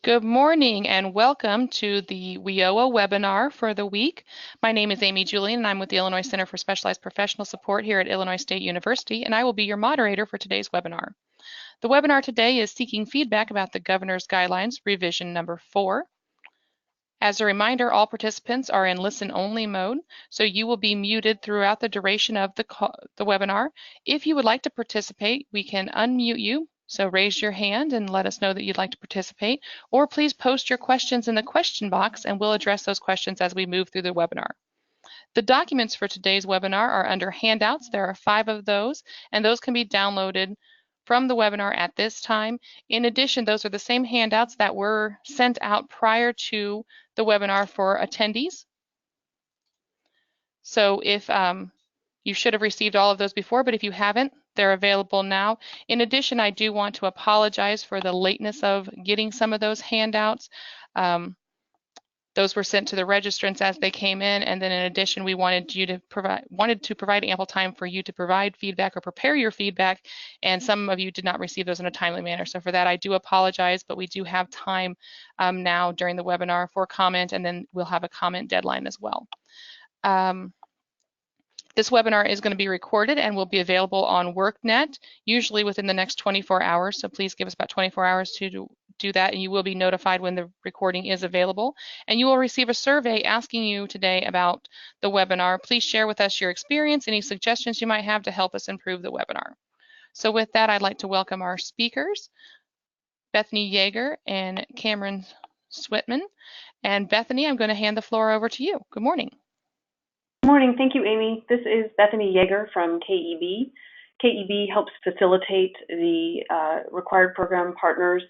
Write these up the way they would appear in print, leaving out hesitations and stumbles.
Good morning and welcome to the WIOA webinar for the week. My name is Amy Julian and I'm with the Illinois Center for Specialized Professional Support here at Illinois State University, and I will be your moderator for today's webinar. The webinar today is seeking feedback about the Governor's Guidelines Revision number 4. As a reminder, all participants are in listen-only mode, so you will be muted throughout the duration of the webinar. If you would like to participate, we can unmute you. So raise your hand and let us know that you'd like to participate, or please post your questions in the question box and we'll address those questions as we move through the webinar. The documents for today's webinar are under handouts. There are 5 of those, and those can be downloaded from the webinar at this time. In addition, those are the same handouts that were sent out prior to the webinar for attendees. So if you should have received all of those before, but if you haven't, they're available now. In addition, I do want to apologize for the lateness of getting some of those handouts. Those were sent to the registrants as they came in, and then in addition, we wanted to provide ample time for you to provide feedback or prepare your feedback, and some of you did not receive those in a timely manner. So for that, I do apologize, but we do have time now during the webinar for comment, and then we'll have a comment deadline as well. This webinar is going to be recorded and will be available on workNet, usually within the next 24 hours. So please give us about 24 hours to do that, and you will be notified when the recording is available. And you will receive a survey asking you today about the webinar. Please share with us your experience, any suggestions you might have to help us improve the webinar. So with that, I'd like to welcome our speakers, Bethany Yeager and Cameron Switman. And Bethany, I'm going to hand the floor over to you. Good morning. Good morning. Thank you, Amy. This is Bethany Yeager from KEB. KEB helps facilitate the required program partners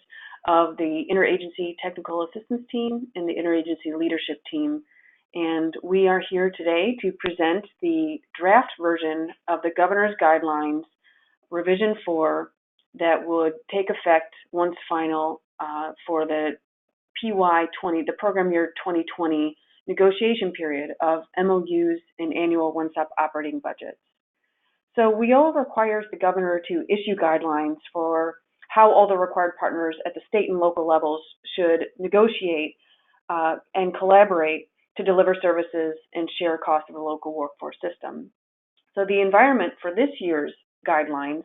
of the Interagency Technical Assistance Team and the Interagency Leadership Team. And we are here today to present the draft version of the Governor's Guidelines Revision 4 that would take effect once final for the PY20, the program year 2020 negotiation period of MOUs and annual one-stop operating budgets. So WIOA requires the governor to issue guidelines for how all the required partners at the state and local levels should negotiate and collaborate to deliver services and share costs of the local workforce system. So the environment for this year's guidelines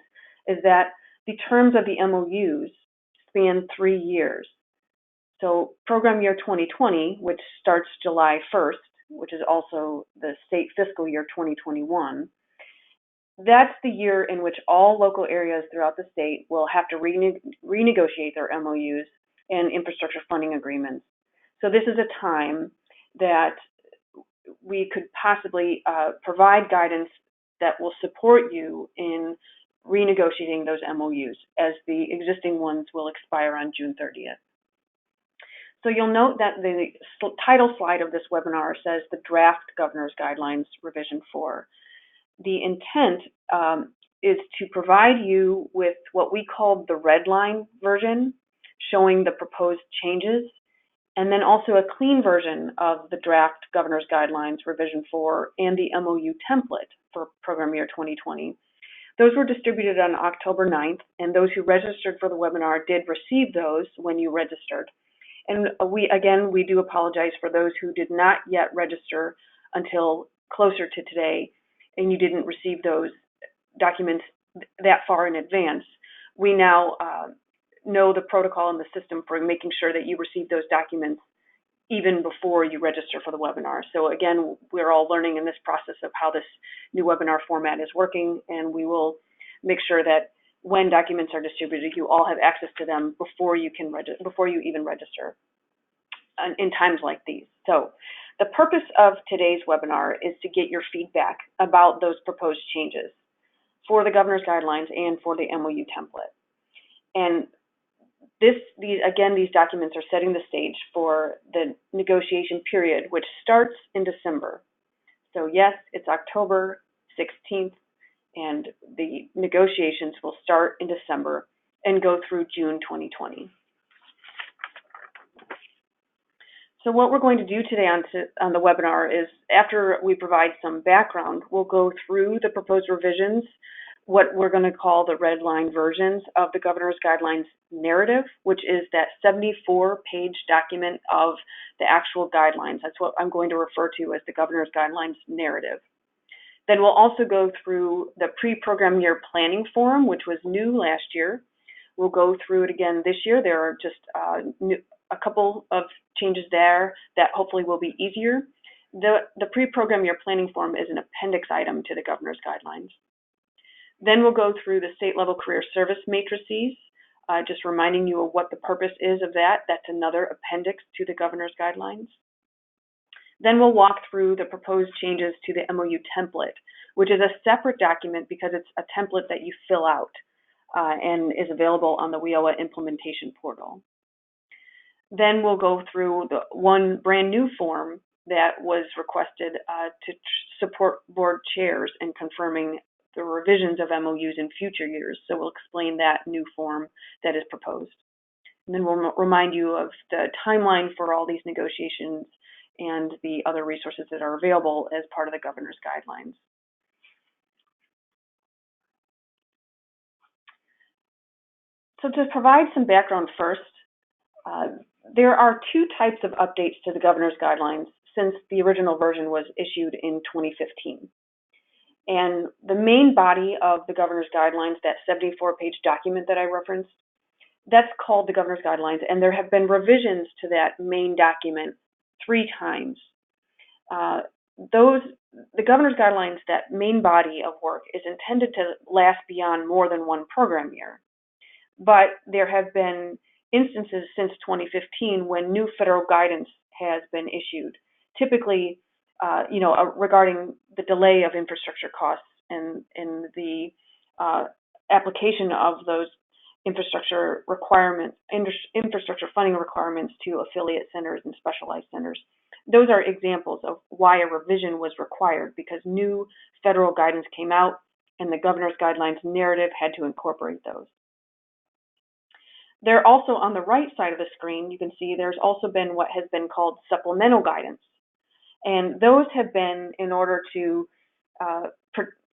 is that the terms of the MOUs span 3 years. So program year 2020, which starts July 1st, which is also the state fiscal year 2021, that's the year in which all local areas throughout the state will have to renegotiate their MOUs and infrastructure funding agreements. So this is a time that we could possibly provide guidance that will support you in renegotiating those MOUs, as the existing ones will expire on June 30th. So you'll note that the title slide of this webinar says the Draft Governor's Guidelines Revision 4. The intent is to provide you with what we call the red line version, showing the proposed changes, and then also a clean version of the Draft Governor's Guidelines Revision 4 and the MOU template for program year 2020. Those were distributed on October 9th, and those who registered for the webinar did receive those when you registered. And we do apologize for those who did not yet register until closer to today, and you didn't receive those documents that far in advance. We now know the protocol and the system for making sure that you receive those documents even before you register for the webinar. So again, we're all learning in this process of how this new webinar format is working, and we will make sure that when documents are distributed, you all have access to them before you even register in times like these. So the purpose of today's webinar is to get your feedback about those proposed changes for the Governor's Guidelines and for the MOU template. And these documents are setting the stage for the negotiation period, which starts in December. So yes, it's October 16th, and the negotiations will start in December and go through June 2020. So what we're going to do today on the webinar is, after we provide some background, we'll go through the proposed revisions what we're going to call the red line versions of the governor's guidelines narrative, which is that 74-page document of the actual guidelines. That's what I'm going to refer to as the governor's guidelines narrative. Then we'll also go through the pre-program year planning form, which was new last year. We'll go through it again this year. There are just a couple of changes there that hopefully will be easier. The pre-program year planning form is an appendix item to the governor's guidelines. Then we'll go through the state level career service matrices, just reminding you of what the purpose is of that. That's another appendix to the governor's guidelines. Then we'll walk through the proposed changes to the MOU template, which is a separate document because it's a template that you fill out and is available on the WIOA implementation portal. Then we'll go through the one brand new form that was requested to support board chairs in confirming the revisions of MOUs in future years. So we'll explain that new form that is proposed. And then we'll remind you of the timeline for all these negotiations and the other resources that are available as part of the governor's guidelines. So to provide some background first, there are two types of updates to the governor's guidelines since the original version was issued in 2015. And the main body of the governor's guidelines, that 74-page document that I referenced, that's called the governor's guidelines, and there have been revisions to that main document 3 times. The governor's guidelines, that main body of work, is intended to last beyond more than one program year. But there have been instances since 2015 when new federal guidance has been issued, typically regarding the delay of infrastructure costs and the application of those infrastructure requirements, infrastructure funding requirements to affiliate centers and specialized centers. Those are examples of why a revision was required, because new federal guidance came out and the governor's guidelines narrative had to incorporate those. They're also on the right side of the screen. You can see there's also been what has been called supplemental guidance. And those have been in order to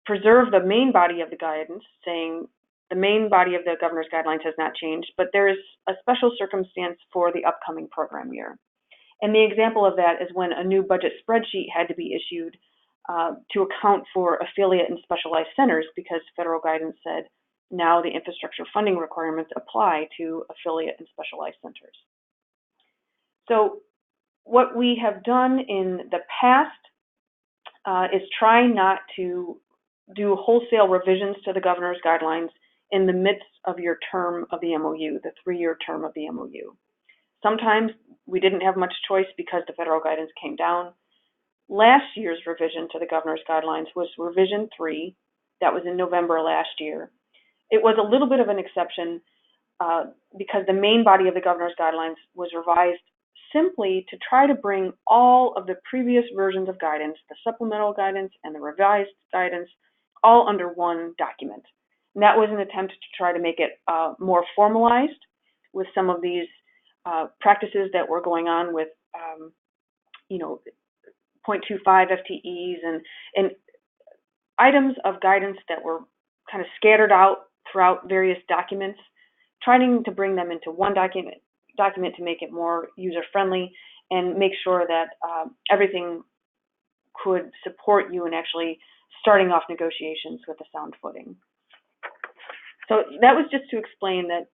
preserve the main body of the guidance, saying the main body of the governor's guidelines has not changed, but there is a special circumstance for the upcoming program year. And the example of that is when a new budget spreadsheet had to be issued to account for affiliate and specialized centers, because federal guidance said now the infrastructure funding requirements apply to affiliate and specialized centers. So what we have done in the past is try not to do wholesale revisions to the governor's guidelines in the midst of your term of the MOU, the 3-year term of the MOU. Sometimes we didn't have much choice because the federal guidance came down. Last year's revision to the governor's guidelines was revision 3. That was in November last year. It was a little bit of an exception because the main body of the governor's guidelines was revised simply to try to bring all of the previous versions of guidance, the supplemental guidance and the revised guidance, all under one document. And that was an attempt to try to make it more formalized with some of these practices that were going on with, 0.25 FTEs and items of guidance that were kind of scattered out throughout various documents, trying to bring them into one document to make it more user-friendly and make sure that everything could support you in actually starting off negotiations with a sound footing. So that was just to explain that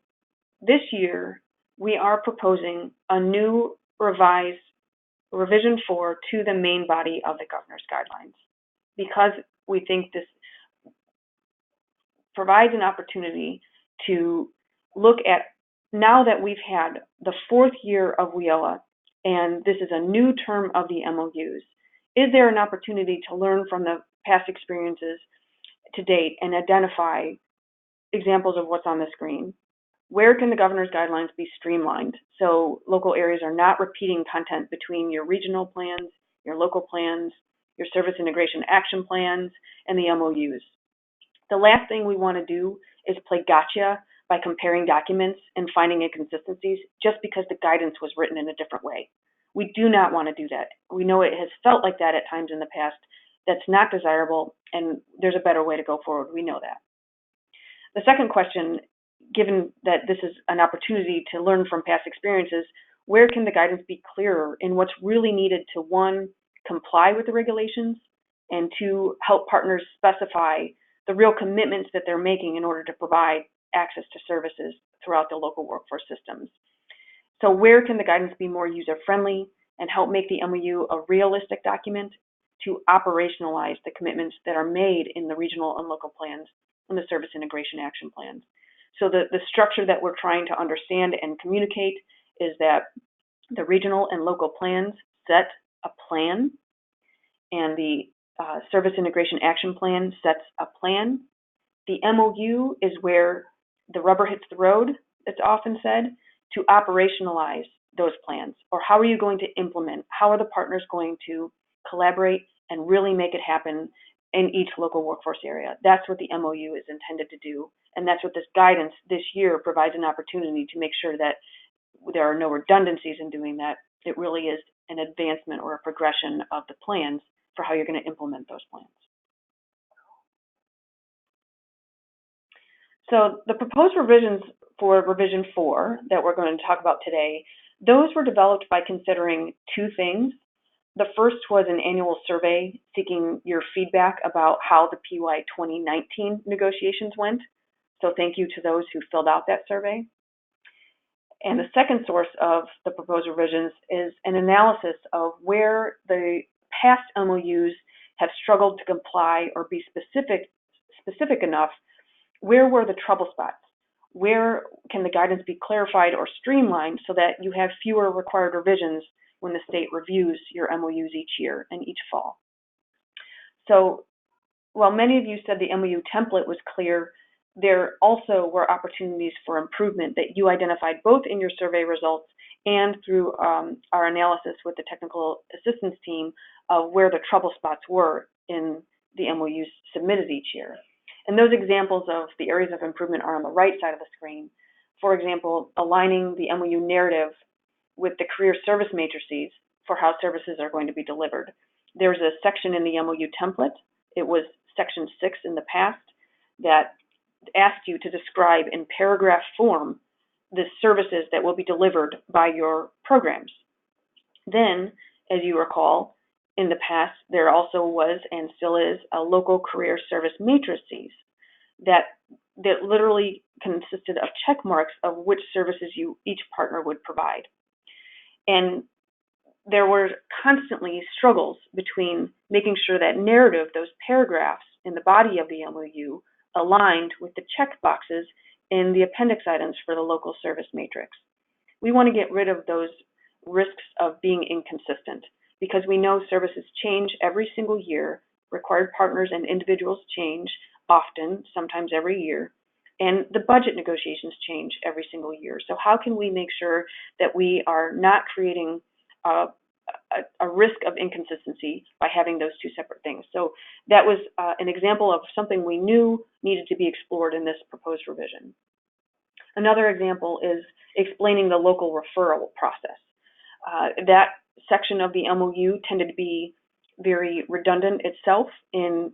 this year we are proposing a new revised revision 4 to the main body of the governor's guidelines, because we think this provides an opportunity to look at, now that we've had the 4th year of WIOA and this is a new term of the MOUs, is there an opportunity to learn from the past experiences to date and identify examples of what's on the screen? Where can the governor's guidelines be streamlined so local areas are not repeating content between your regional plans, your local plans, your service integration action plans, and the MOUs? The last thing we want to do is play gotcha by comparing documents and finding inconsistencies just because the guidance was written in a different way. We do not want to do that. We know it has felt like that at times in the past. That's not desirable, and there's a better way to go forward. We know that. The second question, given that this is an opportunity to learn from past experiences, where can the guidance be clearer in what's really needed to, one, comply with the regulations, and two, help partners specify the real commitments that they're making in order to provide access to services throughout the local workforce systems. So where can the guidance be more user-friendly and help make the MOU a realistic document to operationalize the commitments that are made in the regional and local plans and the service integration action plans? So the structure that we're trying to understand and communicate is that the regional and local plans set a plan, and the service integration action plan sets a plan. The MOU is where the rubber hits the road, it's often said, to operationalize those plans. Or how are you going to implement? How are the partners going to collaborate and really make it happen in each local workforce area? That's what the MOU is intended to do. And that's what this guidance this year provides an opportunity to make sure that there are no redundancies in doing that. It really is an advancement or a progression of the plans for how you're going to implement those plans. So the proposed revisions for revision 4 that we're going to talk about today, those were developed by considering two things. The first was an annual survey seeking your feedback about how the PY 2019 negotiations went. So thank you to those who filled out that survey. And the second source of the proposed revisions is an analysis of where the past MOUs have struggled to comply or be specific enough. Where were the trouble spots? Where can the guidance be clarified or streamlined so that you have fewer required revisions when the state reviews your MOUs each year and each fall? So while many of you said the MOU template was clear, there also were opportunities for improvement that you identified both in your survey results and through our analysis with the technical assistance team of where the trouble spots were in the MOUs submitted each year. And those examples of the areas of improvement are on the right side of the screen. For example, aligning the MOU narrative with the career service matrices for how services are going to be delivered. There's a section in the MOU template. It was section 6 in the past that asked you to describe in paragraph form the services that will be delivered by your programs. Then, as you recall, in the past, there also was and still is a local career service matrices that literally consisted of check marks of which services each partner would provide. And there were constantly struggles between making sure that narrative, those paragraphs in the body of the MOU, aligned with the check boxes in the appendix items for the local service matrix. We want to get rid of those risks of being inconsistent because we know services change every single year, required partners and individuals change often, sometimes every year, and the budget negotiations change every single year. So how can we make sure that we are not creating a risk of inconsistency by having those two separate things? So that was an example of something we knew needed to be explored in this proposed revision. Another example is explaining the local referral process. That section of the MOU tended to be very redundant itself in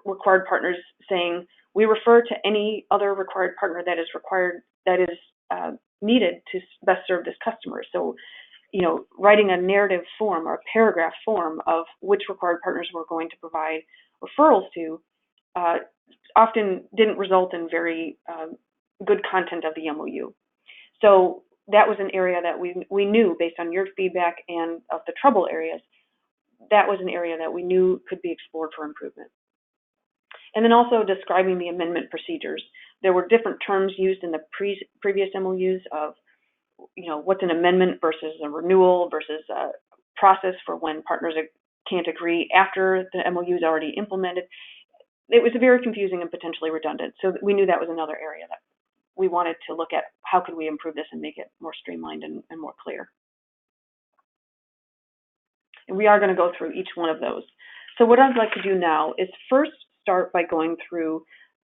required partners saying, we refer to any other required partner that is needed to best serve this customer. So, writing a narrative form or a paragraph form of which required partners we're going to provide referrals to often didn't result in very good content of the MOU. So that was an area that we knew, based on your feedback and of the trouble areas, that was an area that we knew could be explored for improvement. And then also describing the amendment procedures. There were different terms used in the previous MOUs of, what's an amendment versus a renewal versus a process for when partners can't agree after the MOU is already implemented. It was very confusing and potentially redundant. So we knew that was another area that we wanted to look at. How could we improve this and make it more streamlined and more clear? And we are going to go through each one of those. So what I'd like to do now is first start by going through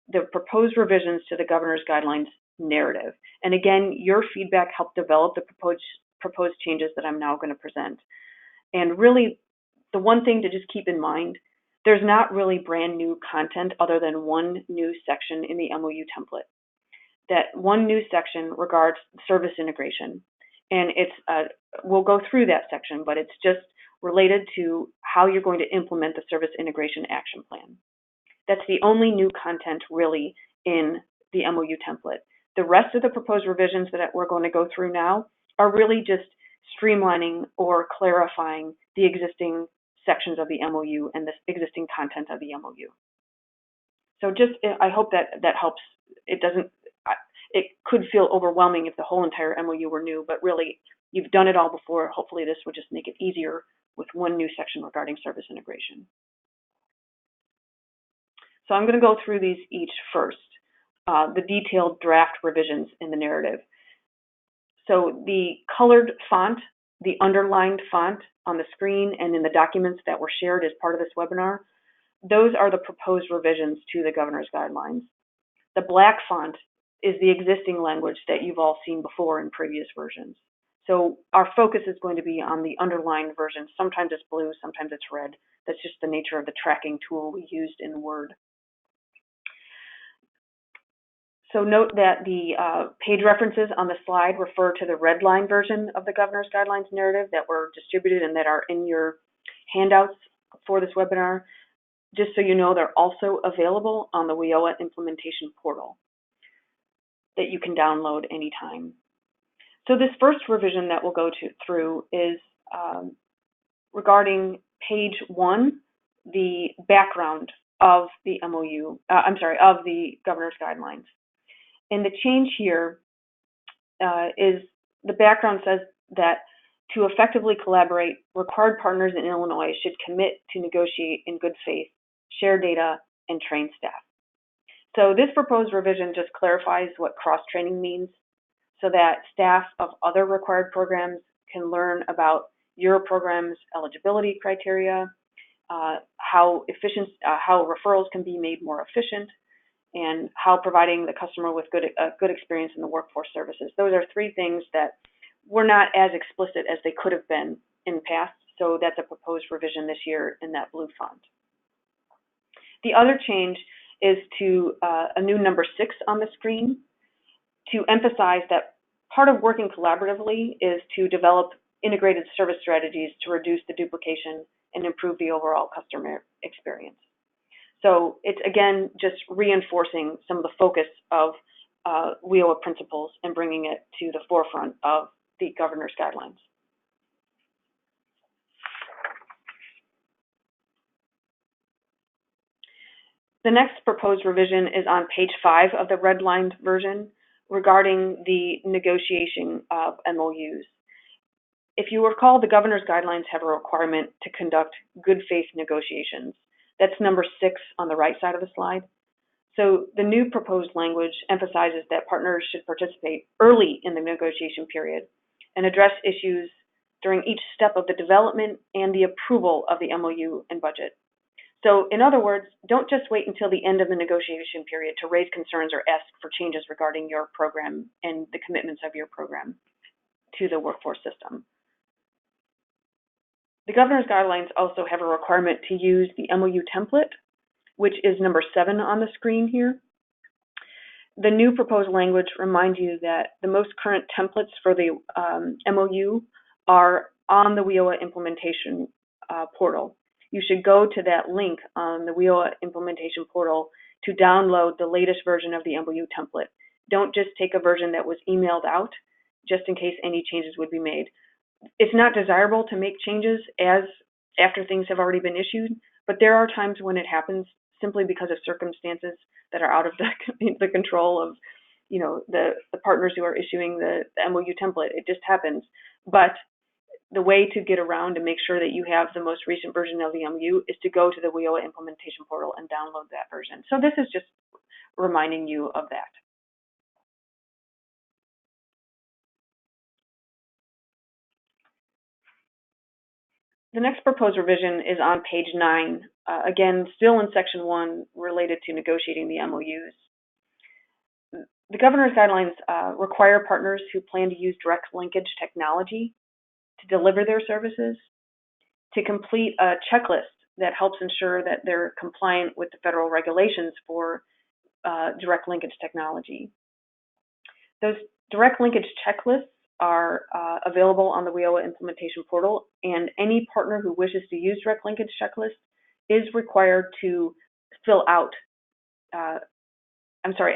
the proposed revisions to the governor's guidelines narrative. And again, your feedback helped develop the proposed changes that I'm now going to present. And really, the one thing to just keep in mind, there's not really brand new content other than one new section in the MOU template. That one new section regards service integration, and we'll go through that section, but it's just related to how you're going to implement the service integration action plan. That's the only new content really in the MOU template. The rest of the proposed revisions that we're going to go through now are really just streamlining or clarifying the existing sections of the MOU and the existing content of the MOU. So I hope that helps. It could feel overwhelming if the whole entire MOU were new, but really you've done it all before. Hopefully this would just make it easier with one new section regarding service integration. So I'm going to go through these each first, the detailed draft revisions in the narrative. So the colored font, the underlined font on the screen and in the documents that were shared as part of this webinar, those are the proposed revisions to the governor's guidelines. The black font is the existing language that you've all seen before in previous versions. So our focus is going to be on the underlined version. Sometimes it's blue, sometimes it's red. That's just the nature of the tracking tool we used in Word. So note that the page references on the slide refer to the red line version of the governor's guidelines narrative that were distributed and that are in your handouts for this webinar. Just so you know, they're also available on the WIOA implementation portal that you can download anytime. So this first revision that we'll go through is regarding page 1, the background of the MOU, of the governor's guidelines. And the change here is the background says that to effectively collaborate, required partners in Illinois should commit to negotiate in good faith, share data, and train staff. So this proposed revision just clarifies what cross-training means so that staff of other required programs can learn about your program's eligibility criteria, how referrals can be made more efficient, and how providing the customer with good experience in the workforce services. Those are 3 things that were not as explicit as they could have been in the past, so that's a proposed revision this year in that blue font. The other change is to a new number 6 on the screen to emphasize that part of working collaboratively is to develop integrated service strategies to reduce the duplication and improve the overall customer experience. So it's, again, just reinforcing some of the focus of WIOA principles and bringing it to the forefront of the governor's guidelines. The next proposed revision is on page 5 of the redlined version regarding the negotiation of MOUs. If you recall, the governor's guidelines have a requirement to conduct good faith negotiations. That's number 6 on the right side of the slide. So the new proposed language emphasizes that partners should participate early in the negotiation period and address issues during each step of the development and the approval of the MOU and budget. So in other words, don't just wait until the end of the negotiation period to raise concerns or ask for changes regarding your program and the commitments of your program to the workforce system. The governor's guidelines also have a requirement to use the MOU template, which is number 7 on the screen here. The new proposed language reminds you that the most current templates for the MOU are on the WIOA implementation portal. You should go to that link on the WIOA implementation portal to download the latest version of the MOU template. Don't just take a version that was emailed out, just in case any changes would be made. It's not desirable to make changes after things have already been issued, but there are times when it happens simply because of circumstances that are out of the control of, the partners who are issuing the MOU template. It just happens. But the way to get around and make sure that you have the most recent version of the MOU is to go to the WIOA implementation portal and download that version. So this is just reminding you of that. The next proposed revision is on page 9, again, still in section 1 related to negotiating the MOUs. The governor's guidelines require partners who plan to use direct linkage technology to deliver their services to complete a checklist that helps ensure that they're compliant with the federal regulations for direct linkage technology. Those direct linkage checklists are available on the WIOA implementation portal, and any partner who wishes to use direct linkage checklists is required to fill out,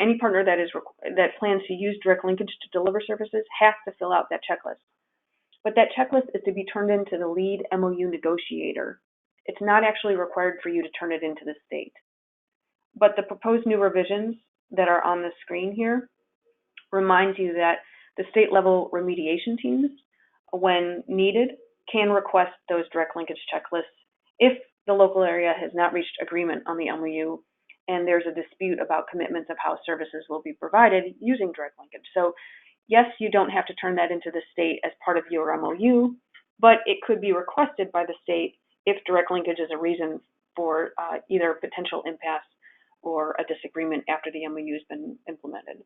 any partner that plans to use direct linkage to deliver services has to fill out that checklist. But that checklist is to be turned into the lead MOU negotiator. It's not actually required for you to turn it into the state. But the proposed new revisions that are on the screen here reminds you that the state level remediation teams, when needed, can request those direct linkage checklists if the local area has not reached agreement on the MOU and there's a dispute about commitments of how services will be provided using direct linkage. So yes, you don't have to turn that into the state as part of your MOU, but it could be requested by the state if direct linkage is a reason for either potential impasse or a disagreement after the MOU has been implemented.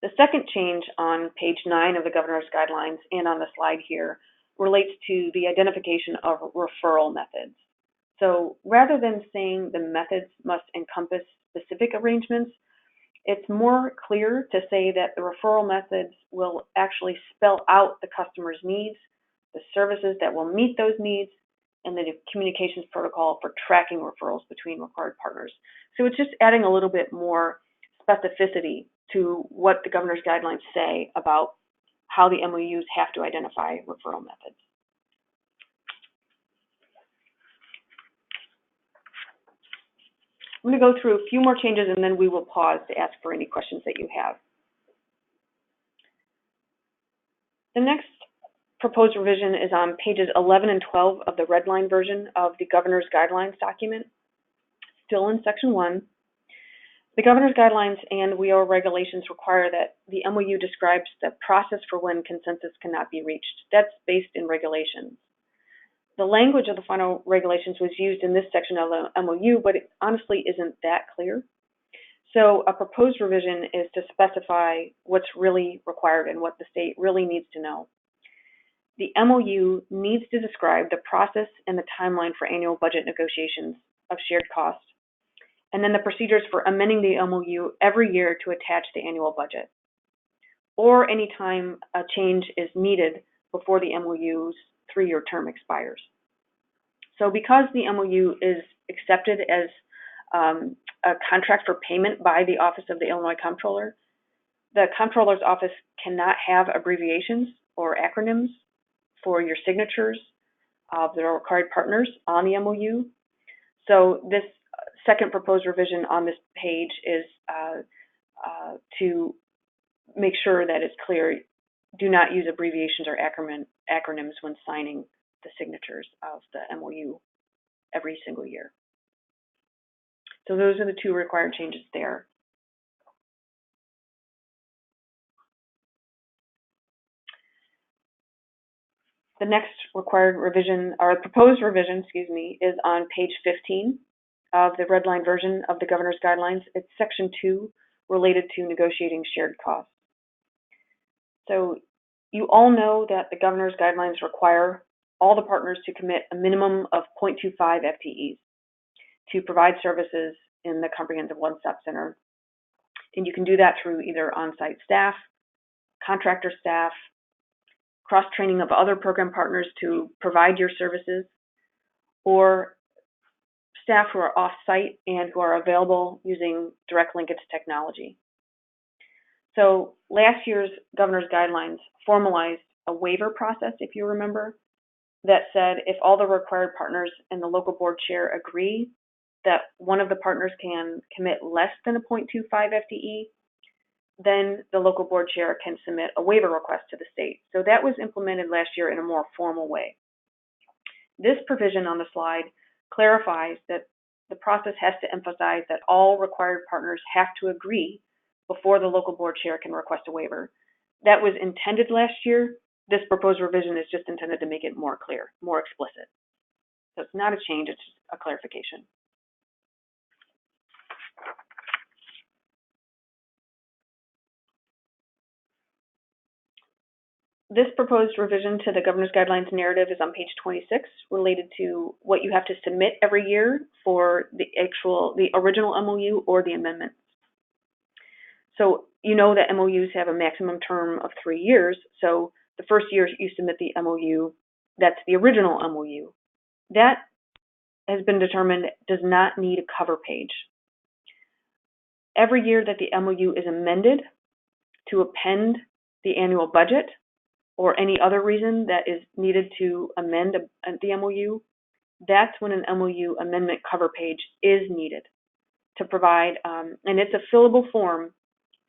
The second change on page 9 of the governor's guidelines and on the slide here relates to the identification of referral methods. So rather than saying the methods must encompass specific arrangements, it's more clear to say that the referral methods will actually spell out the customer's needs, the services that will meet those needs, and the communications protocol for tracking referrals between required partners. So it's just adding a little bit more specificity to what the governor's guidelines say about how the MOUs have to identify referral methods. I'm going to go through a few more changes and then we will pause to ask for any questions that you have. The next proposed revision is on pages 11 and 12 of the red line version of the governor's guidelines document, still in section 1. The governor's guidelines and WIOA regulations require that the MOU describes the process for when consensus cannot be reached. That's based in regulations. The language of the final regulations was used in this section of the MOU, but it honestly isn't that clear. So a proposed revision is to specify what's really required and what the state really needs to know. The MOU needs to describe the process and the timeline for annual budget negotiations of shared costs, and then the procedures for amending the MOU every year to attach the annual budget, or any time a change is needed before the MOU's 3-year term expires. So because the MOU is accepted as a contract for payment by the Office of the Illinois Comptroller, the Comptroller's Office cannot have abbreviations or acronyms for your signatures of the required partners on the MOU. So this second proposed revision on this page is to make sure that it's clear, do not use abbreviations or acronyms when signing the signatures of the MOU every single year. So those are the 2 required changes there. The next required revision, or proposed revision, is on page 15 of the red line version of the governor's guidelines. It's section 2 related to negotiating shared costs. So you all know that the governor's guidelines require all the partners to commit a minimum of 0.25 FTEs to provide services in the comprehensive one-stop center. And you can do that through either on-site staff, contractor staff, cross-training of other program partners to provide your services, or staff who are off-site and who are available using direct linkage technology. So last year's governor's guidelines formalized a waiver process, if you remember, that said if all the required partners and the local board chair agree that one of the partners can commit less than a 0.25 FTE, then the local board chair can submit a waiver request to the state. So that was implemented last year in a more formal way. This provision on the slide clarifies that the process has to emphasize that all required partners have to agree before the local board chair can request a waiver. That was intended last year. This proposed revision is just intended to make it more clear, more explicit. So it's not a change, it's just a clarification. This proposed revision to the Governor's Guidelines narrative is on page 26, related to what you have to submit every year for the original MOU or the amendment. So you know that MOUs have a maximum term of 3 years. So the first year you submit the MOU, that's the original MOU. That has been determined does not need a cover page. Every year that the MOU is amended to append the annual budget or any other reason that is needed to amend the MOU, that's when an MOU amendment cover page is needed to provide, and it's a fillable form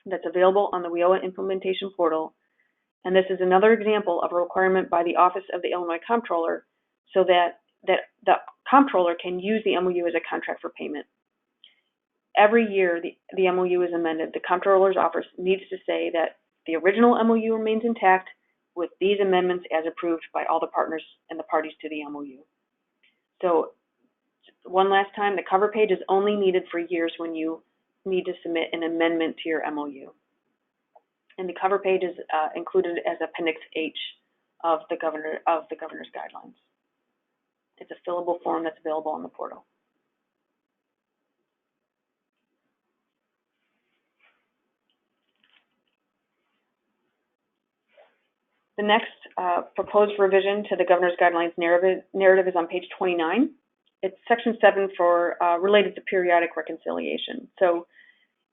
that's available on the WIOA implementation portal. And this is another example of a requirement by the Office of the Illinois Comptroller, so that the Comptroller can use the MOU as a contract for payment. Every year the MOU is amended, the Comptroller's Office needs to say that the original MOU remains intact with these amendments as approved by all the partners and the parties to the MOU. So one last time, the cover page is only needed for years when you need to submit an amendment to your MOU. And the cover page is included as Appendix H of the Governor's Guidelines. It's a fillable form that's available on the portal. The next proposed revision to the Governor's Guidelines narrative is on page 29. It's Section 7 for related to periodic reconciliation. So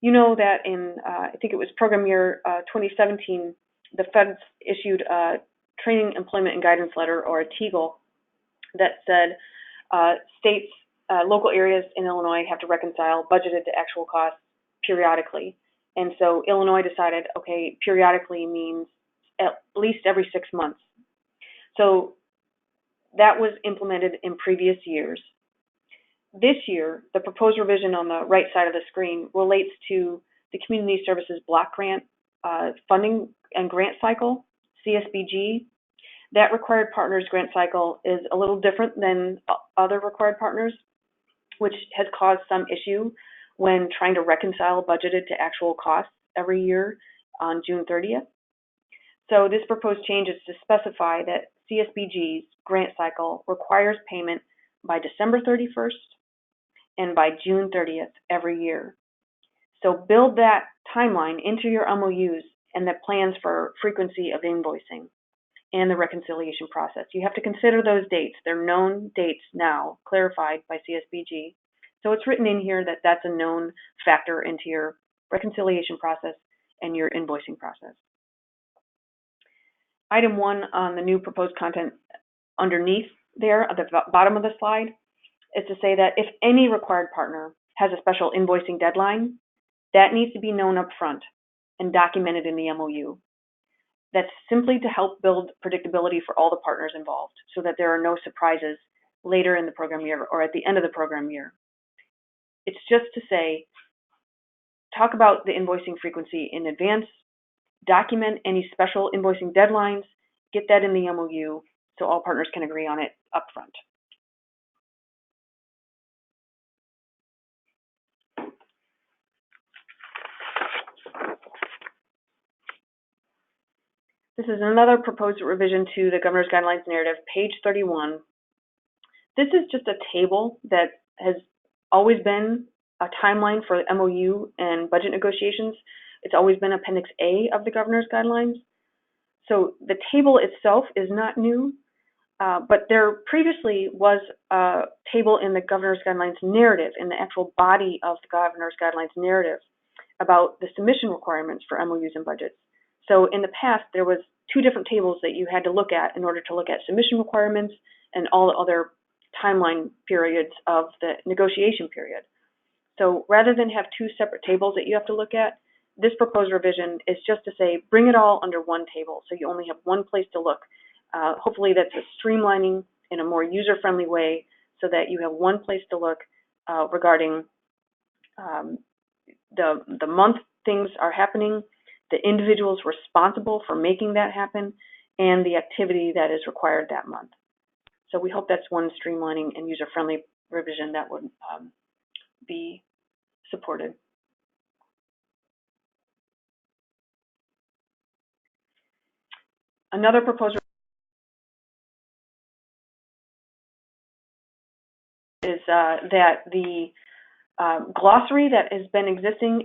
you know that in, I think it was program year 2017, the feds issued a Training, Employment, and Guidance Letter, or a TEGL, that said states, local areas in Illinois have to reconcile budgeted to actual costs periodically. And so Illinois decided, okay, periodically means at least every 6 months. So that was implemented in previous years. This year, the proposed revision on the right side of the screen relates to the Community Services Block Grant Funding and Grant Cycle, CSBG. That required partners grant cycle is a little different than other required partners, which has caused some issue when trying to reconcile budgeted to actual costs every year on June 30th. So this proposed change is to specify that CSBG's grant cycle requires payment by December 31st and by June 30th every year. So build that timeline into your MOUs and the plans for frequency of invoicing and the reconciliation process. You have to consider those dates. They're known dates now, clarified by CSBG. So it's written in here that that's a known factor into your reconciliation process and your invoicing process. Item 1 on the new proposed content underneath there at the bottom of the slide is to say that if any required partner has a special invoicing deadline, that needs to be known up front and documented in the MOU. That's simply to help build predictability for all the partners involved so that there are no surprises later in the program year or at the end of the program year. It's just to say, talk about the invoicing frequency in advance, document any special invoicing deadlines, get that in the MOU so all partners can agree on it up front. This is another proposed revision to the Governor's Guidelines narrative, page 31. This is just a table that has always been a timeline for MOU and budget negotiations. It's always been Appendix A of the Governor's Guidelines. So the table itself is not new, but there previously was a table in the Governor's Guidelines narrative, in the actual body of the Governor's Guidelines narrative, about the submission requirements for MOUs and budgets. So in the past, there was 2 different tables that you had to look at in order to look at submission requirements and all the other timeline periods of the negotiation period. So rather than have 2 separate tables that you have to look at, this proposed revision is just to say, bring it all under one table, so you only have one place to look. Hopefully that's a streamlining in a more user-friendly way so that you have one place to look regarding the month things are happening, the individuals responsible for making that happen, and the activity that is required that month. So we hope that's one streamlining and user-friendly revision that would be supported. Another proposed is that the glossary that has been existing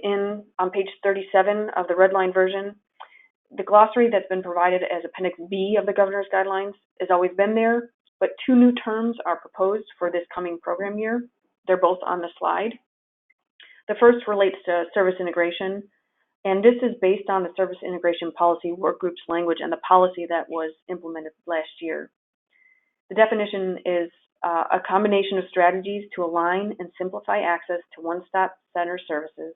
on page 37 of the red line version, the glossary that's been provided as Appendix B of the Governor's Guidelines has always been there, but two new terms are proposed for this coming program year. They're both on the slide. The first relates to service integration, and this is based on the service integration policy workgroup's language and the policy that was implemented last year. The definition is a combination of strategies to align and simplify access to one-stop center services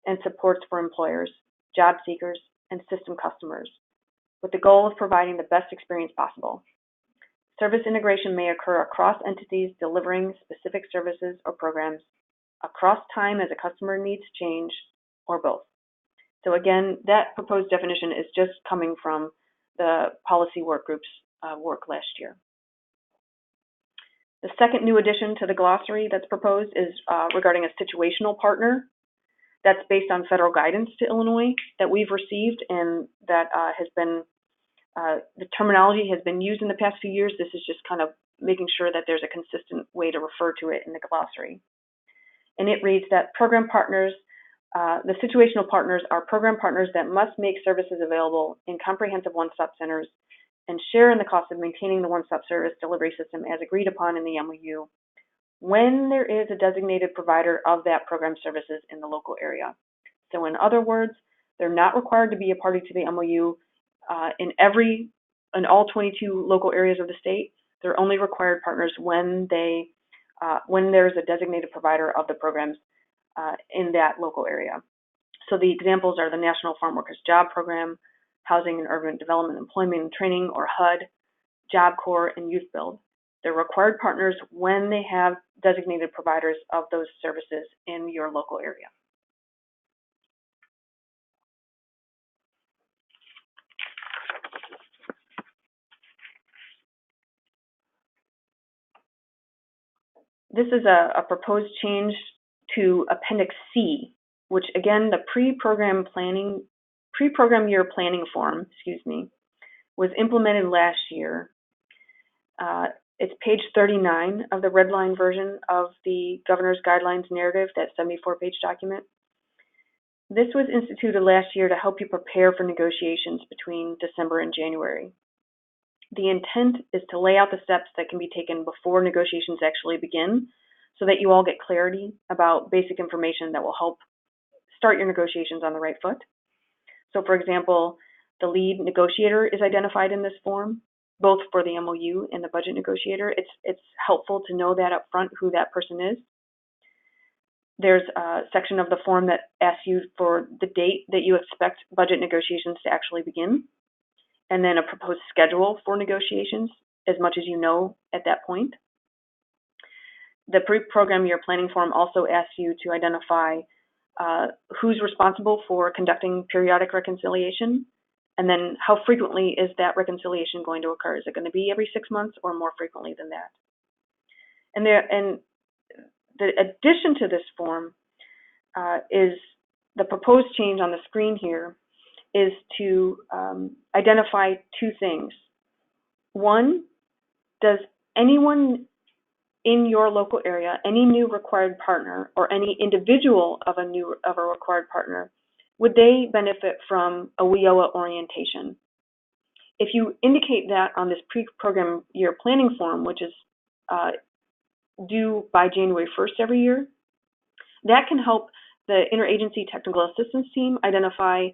and supports for employers, job seekers, and system customers, with the goal of providing the best experience possible. Service integration may occur across entities delivering specific services or programs, across time as a customer needs change, or both. So again, that proposed definition is just coming from the policy work group's work last year. The second new addition to the glossary that's proposed is regarding a situational partner. That's based on federal guidance to Illinois that we've received, and that has been, the terminology has been used in the past few years. This is just kind of making sure that there's a consistent way to refer to it in the glossary. And it reads that program partners, the situational partners are program partners that must make services available in comprehensive one-stop centers and share in the cost of maintaining the one-stop service delivery system as agreed upon in the MOU when there is a designated provider of that program services in the local area. So in other words, they're not required to be a party to the MOU in all 22 local areas of the state. They're only required partners when there's a designated provider of the programs in that local area. So the examples are the National Farm Workers Job Program, Housing and Urban Development, Employment and Training, or HUD, Job Corps, and Youth Build. They're required partners when they have designated providers of those services in your local area. This is a proposed change to Appendix C, which again, the pre-program year planning form, was implemented last year. It's page 39 of the red line version of the Governor's Guidelines narrative, that 74-page document. This was instituted last year to help you prepare for negotiations between December and January. The intent is to lay out the steps that can be taken before negotiations actually begin, so that you all get clarity about basic information that will help start your negotiations on the right foot. So for example, the lead negotiator is identified in this form, both for the MOU and the budget negotiator. It's helpful to know that up front who that person is. There's a section of the form that asks you for the date that you expect budget negotiations to actually begin, and then a proposed schedule for negotiations, as much as you know at that point. The pre-program year planning form also asks you to identify who's responsible for conducting periodic reconciliation, and then how frequently is that reconciliation going to occur? Is it going to be every 6 months or more frequently than that? And the addition to this form is the proposed change on the screen here is to identify two things. One, does anyone in your local area, any new required partner or any individual of a required partner, would they benefit from a WIOA orientation? If you indicate that on this pre-program year planning form, which is due by January 1st every year, that can help the interagency technical assistance team identify,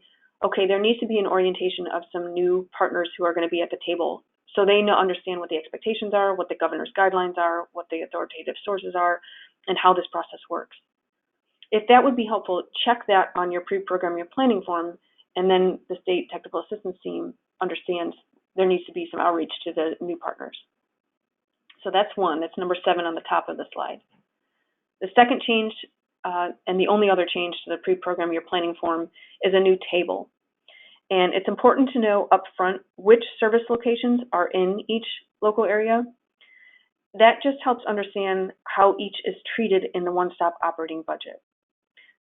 okay, there needs to be an orientation of some new partners who are going to be at the table, so they understand what the expectations are, what the governor's guidelines are, what the authoritative sources are, and how this process works. If that would be helpful, check that on your pre-program year planning form, and then the state technical assistance team understands there needs to be some outreach to the new partners. So that's one. That's number 7 on the top of the slide. The second change, and the only other change to the pre-program year planning form, is a new table. And it's important to know up front which service locations are in each local area. That just helps understand how each is treated in the one-stop operating budget.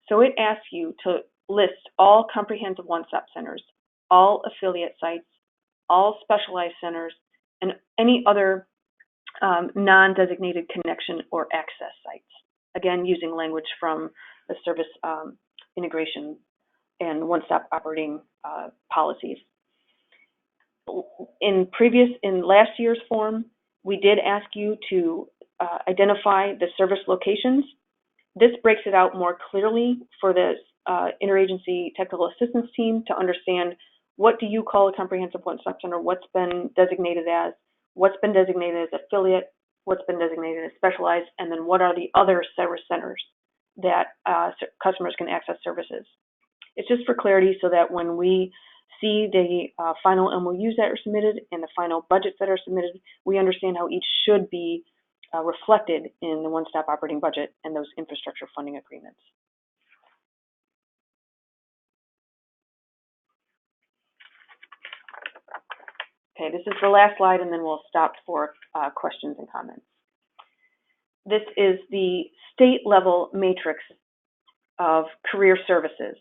So it asks you to list all comprehensive one-stop centers, all affiliate sites, all specialized centers, and any other non-designated connection or access sites. Again, using language from the service integration and one-stop operating policies. In last year's form, we did ask you to identify the service locations. This breaks it out more clearly for the interagency technical assistance team to understand what do you call a comprehensive one-stop center, what's been designated as affiliate, what's been designated as specialized, and then what are the other service centers that customers can access services. It's just for clarity so that when we see the final MOUs that are submitted and the final budgets that are submitted, we understand how each should be reflected in the one-stop operating budget and those infrastructure funding agreements. Okay, this is the last slide, and then we'll stop for questions and comments. This is the state-level matrix of career services.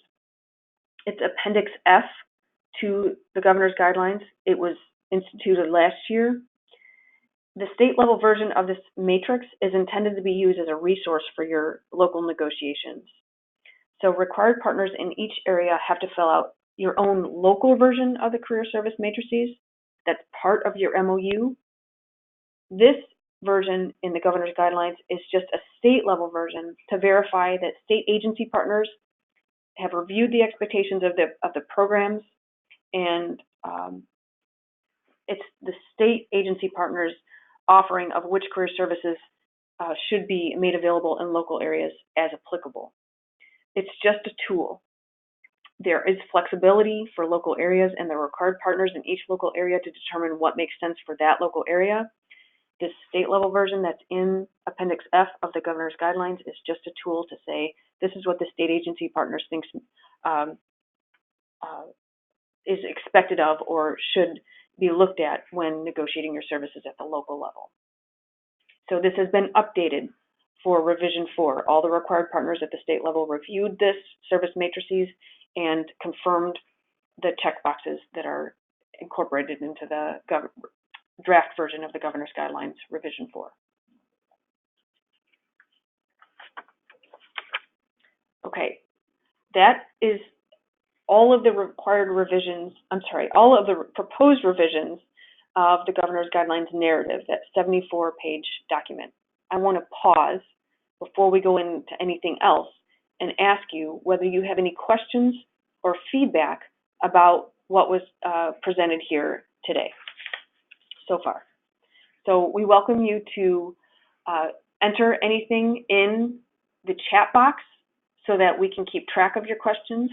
It's Appendix F to the governor's guidelines. It was instituted last year. The state-level version of this matrix is intended to be used as a resource for your local negotiations. So required partners in each area have to fill out your own local version of the career service matrices. That's part of your MOU. This version in the governor's guidelines is just a state-level version to verify that state agency partners have reviewed the expectations of the programs, and it's the state agency partners offering of which career services should be made available in local areas as applicable. It's just a tool. There is flexibility for local areas and the required partners in each local area to determine what makes sense for that local area. This state-level version that's in Appendix F of the governor's guidelines is just a tool to say, this is what the state agency partners thinks is expected of or should be looked at when negotiating your services at the local level. So this has been updated for revision 4. All the required partners at the state level reviewed this service matrices and confirmed the checkboxes that are incorporated into the draft version of the governor's guidelines, revision 4. Okay, that is all of the required revisions, all of the proposed revisions of the governor's guidelines narrative, that 74-page document. I want to pause before we go into anything else and ask you whether you have any questions or feedback about what was presented here today so far. So we welcome you to enter anything in the chat box so that we can keep track of your questions.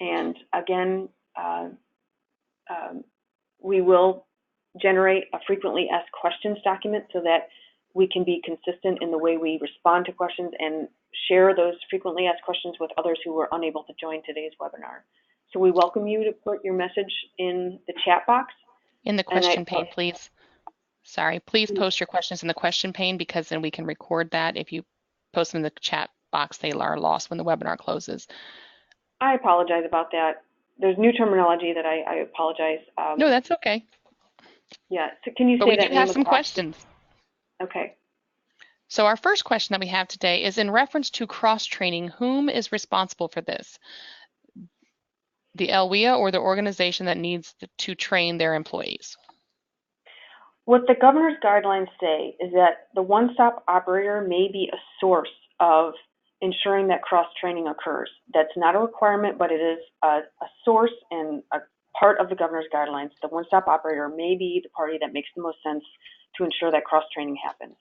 And again, we will generate a frequently asked questions document so that we can be consistent in the way we respond to questions and share those frequently asked questions with others who were unable to join today's webinar. So we welcome you to put your message in the chat box. In the question pane, please. Sorry, please post your questions in the question pane, because then we can record that. If you post them in the chat box, they are lost when the webinar closes. I apologize about that. There's new terminology that I apologize. No, that's okay. Yeah, so can you say that? But we do have some questions. Okay. So our first question that we have today is in reference to cross-training. Whom is responsible for this? The LWIA or the organization that needs to train their employees? What the governor's guidelines say is that the one-stop operator may be a source of ensuring that cross-training occurs. That's not a requirement, but it is a source and a part of the governor's guidelines. The one-stop operator may be the party that makes the most sense to ensure that cross-training happens.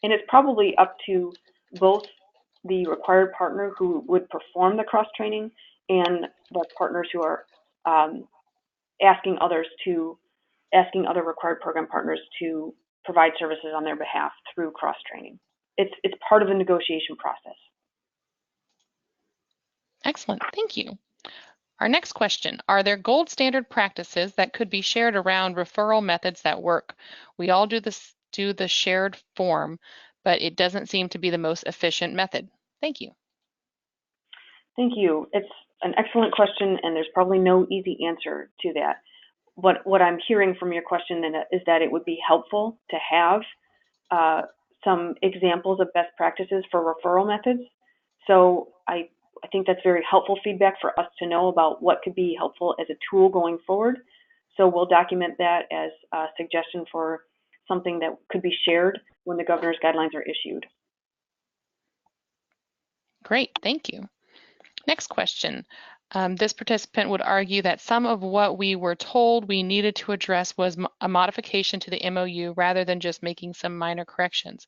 And it's probably up to both the required partner who would perform the cross-training and the partners who are asking other required program partners to provide services on their behalf through cross-training. It's part of the negotiation process. Excellent, thank you. Our next question, are there gold standard practices that could be shared around referral methods that work? We all do the shared form, but it doesn't seem to be the most efficient method. Thank you. Thank you. It's an excellent question, and there's probably no easy answer to that. what I'm hearing from your question then is that it would be helpful to have some examples of best practices for referral methods. So I think that's very helpful feedback for us to know about what could be helpful as a tool going forward. So we'll document that as a suggestion for something that could be shared when the governor's guidelines are issued. Great, thank you. Next question. This participant would argue that some of what we were told we needed to address was a modification to the MOU rather than just making some minor corrections.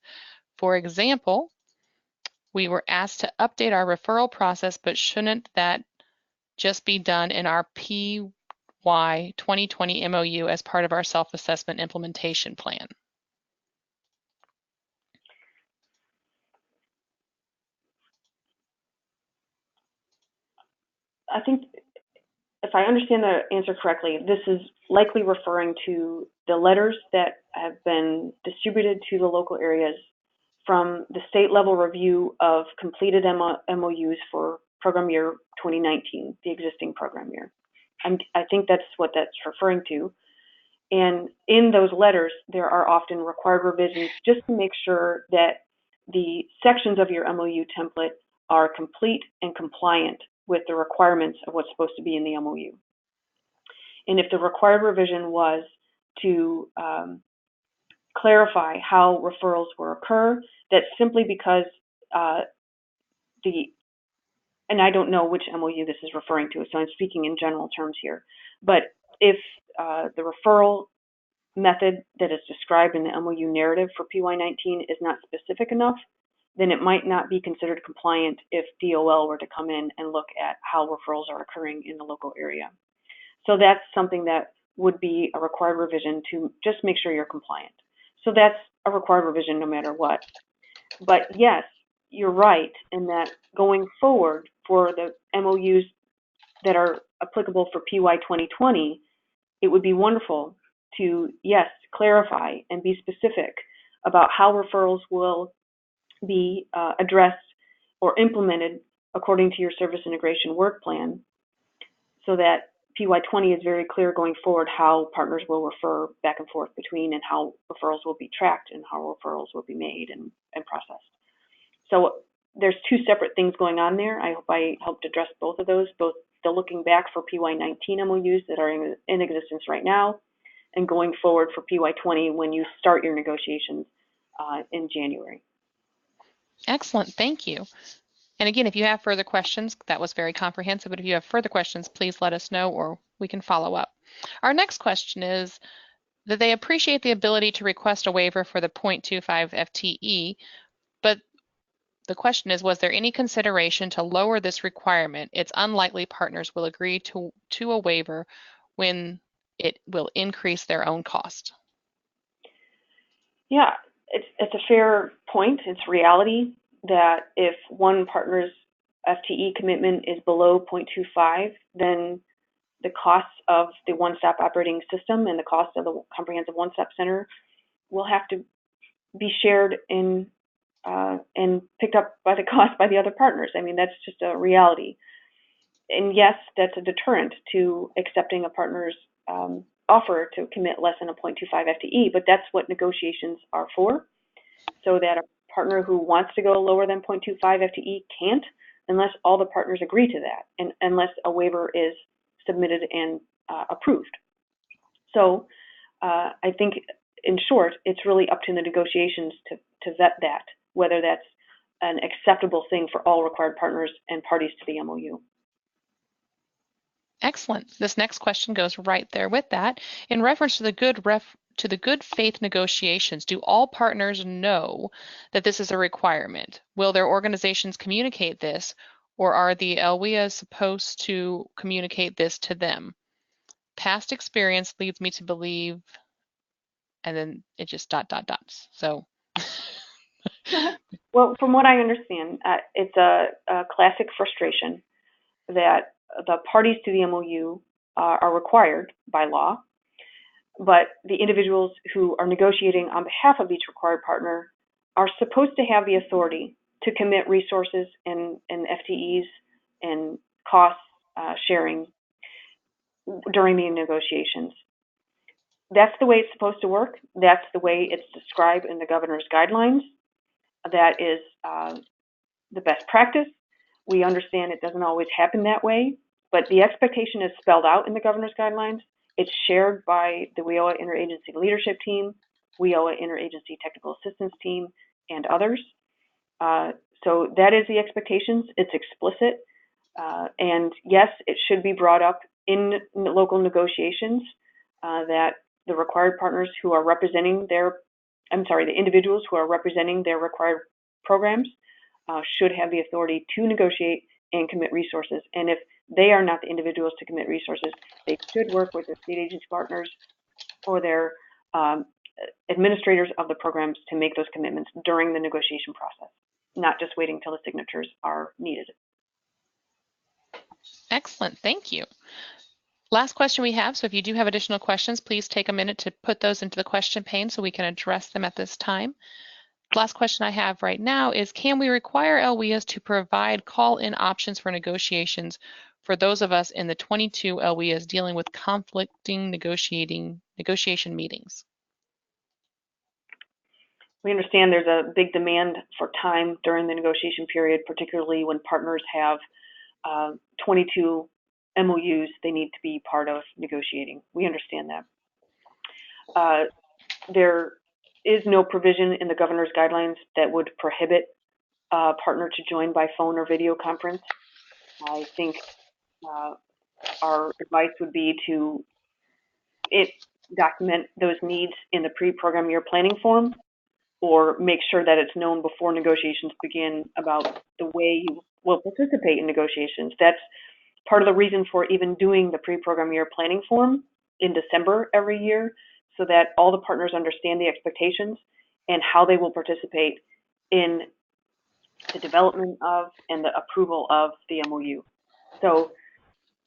For example, we were asked to update our referral process, but shouldn't that just be done in our PY 2020 MOU as part of our self-assessment implementation plan? I think if I understand the answer correctly, this is likely referring to the letters that have been distributed to the local areas from the state level review of completed MOUs for program year 2019, the existing program year. I think that's what that's referring to. And in those letters, there are often required revisions just to make sure that the sections of your MOU template are complete and compliant with the requirements of what's supposed to be in the MOU. And if the required revision was to clarify how referrals will occur, that's simply because and I don't know which MOU this is referring to, so I'm speaking in general terms here, but if the referral method that is described in the MOU narrative for PY19 is not specific enough, then it might not be considered compliant if DOL were to come in and look at how referrals are occurring in the local area. So that's something that would be a required revision to just make sure you're compliant. So that's a required revision no matter what. But yes, you're right in that going forward for the MOUs that are applicable for PY 2020, it would be wonderful to, yes, clarify and be specific about how referrals will be addressed or implemented according to your service integration work plan, so that PY20 is very clear going forward how partners will refer back and forth between and how referrals will be tracked and how referrals will be made and processed. So there's two separate things going on there. I hope I helped address both of those, both the looking back for PY19 MOUs that are in existence right now and going forward for PY20 when you start your negotiations in January. Excellent, thank you. And again, if you have further questions, that was very comprehensive, but if you have further questions, please let us know or we can follow up. Our next question is that they appreciate the ability to request a waiver for the 0.25 FTE, but the question is, was there any consideration to lower this requirement? It's unlikely partners will agree to a waiver when it will increase their own cost. Yeah, it's a fair point. It's reality that if one partner's FTE commitment is below 0.25, then the costs of the one-stop operating system and the cost of the comprehensive one-stop center will have to be shared in and picked up by the cost by the other partners. I mean, that's just a reality. And yes, that's a deterrent to accepting a partner's offer to commit less than a 0.25 FTE, but that's what negotiations are for, so that a partner who wants to go lower than 0.25 FTE can't unless all the partners agree to that and unless a waiver is submitted and approved. So I think, in short, it's really up to the negotiations to vet that, whether that's an acceptable thing for all required partners and parties to the MOU. Excellent. This next question goes right there with that. In reference to the good faith negotiations, do all partners know that this is a requirement? Will their organizations communicate this, or are the LWIAs supposed to communicate this to them? Past experience leads me to believe, and then it just dots. So. Well, from what I understand, it's a classic frustration that the parties to the MOU are required by law, but the individuals who are negotiating on behalf of each required partner are supposed to have the authority to commit resources and FTEs and cost sharing during the negotiations. that's the way it's supposed to work. That's the way it's described in the governor's guidelines. That is the best practice. We understand it doesn't always happen that way, but the expectation is spelled out in the governor's guidelines. It's shared by the WIOA Interagency Leadership Team, WIOA Interagency Technical Assistance Team, and others. So that is the expectations. It's explicit. And yes, it should be brought up in local negotiations that the required partners who are representing the individuals who are representing their required programs should have the authority to negotiate and commit resources. And if they are not the individuals to commit resources, they should work with their state agency partners or their administrators of the programs to make those commitments during the negotiation process, not just waiting till the signatures are needed. Excellent, thank you. Last question we have, so if you do have additional questions, please take a minute to put those into the question pane so we can address them at this time. Last question I have right now is, can we require LWIAs to provide call-in options for negotiations for those of us in the 22 LWIAs dealing with conflicting negotiation meetings? We understand there's a big demand for time during the negotiation period, particularly when partners have 22 MOUs they need to be part of negotiating. We understand that. There is no provision in the governor's guidelines that would prohibit a partner to join by phone or video conference. I think our advice would be to document those needs in the pre-program year planning form, or make sure that it's known before negotiations begin about the way you will participate in negotiations. That's part of the reason for even doing the pre-program year planning form in December every year, so that all the partners understand the expectations and how they will participate in the development of and the approval of the MOU. So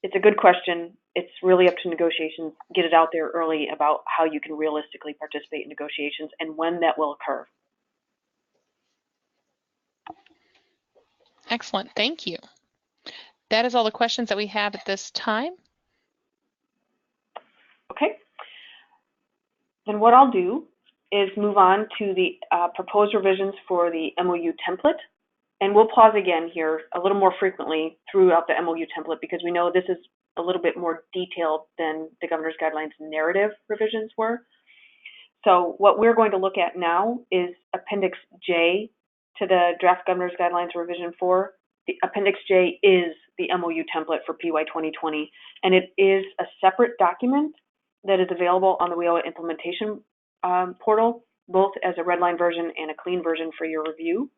it's a good question. It's really up to negotiations. Get it out there early about how you can realistically participate in negotiations and when that will occur. Excellent, thank you. That is all the questions that we have at this time. Okay. Then what I'll do is move on to the proposed revisions for the MOU template. And we'll pause again here a little more frequently throughout the MOU template, because we know this is a little bit more detailed than the governor's guidelines narrative revisions were. So what we're going to look at now is Appendix J to the draft governor's guidelines revision 4. The Appendix J is the MOU template for PY 2020, and it is a separate document that is available on the WIOA implementation portal, both as a redline version and a clean version for your review.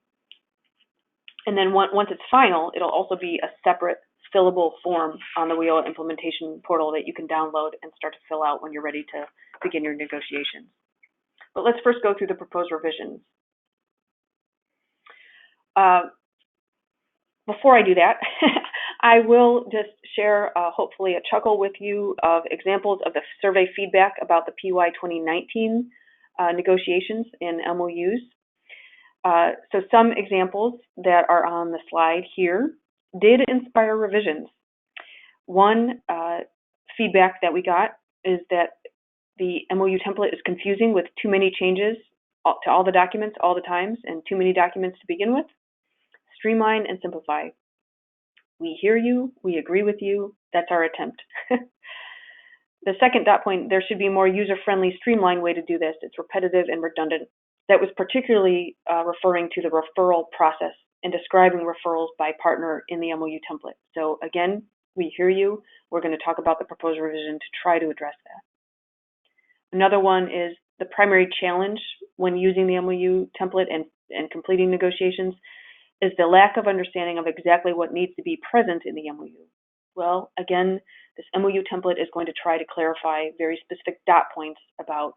And then once it's final, it'll also be a separate fillable form on the WIOA implementation portal that you can download and start to fill out when you're ready to begin your negotiations. But let's first go through the proposed revisions. Before I do that, I will just share hopefully a chuckle with you of examples of the survey feedback about the PY 2019 negotiations in MOUs. So some examples that are on the slide here did inspire revisions. One feedback that we got is that the MOU template is confusing with too many changes to all the documents all the times and too many documents to begin with. Streamline and simplify. We hear you, we agree with you, that's our attempt. The second dot point, there should be a more user-friendly, streamlined way to do this. It's repetitive and redundant. That was particularly referring to the referral process and describing referrals by partner in the MOU template. So again, we hear you. We're going to talk about the proposed revision to try to address that. Another one is the primary challenge when using the MOU template and completing negotiations is the lack of understanding of exactly what needs to be present in the MOU. Well, again, this MOU template is going to try to clarify very specific dot points about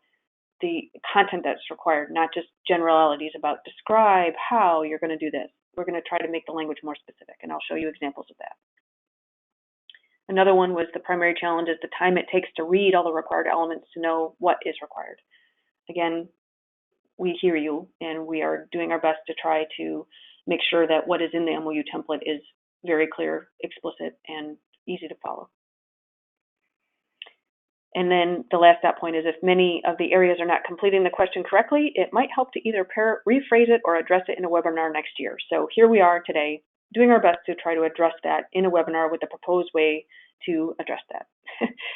the content that's required, not just generalities about describe how you're going to do this. We're going to try to make the language more specific, and I'll show you examples of that. Another one was the primary challenge is the time it takes to read all the required elements to know what is required. Again, we hear you, and we are doing our best to try to make sure that what is in the MOU template is very clear, explicit, and easy to follow. And then the last dot point is if many of the areas are not completing the question correctly, it might help to either rephrase it or address it in a webinar next year. So here we are today doing our best to try to address that in a webinar with a proposed way to address that.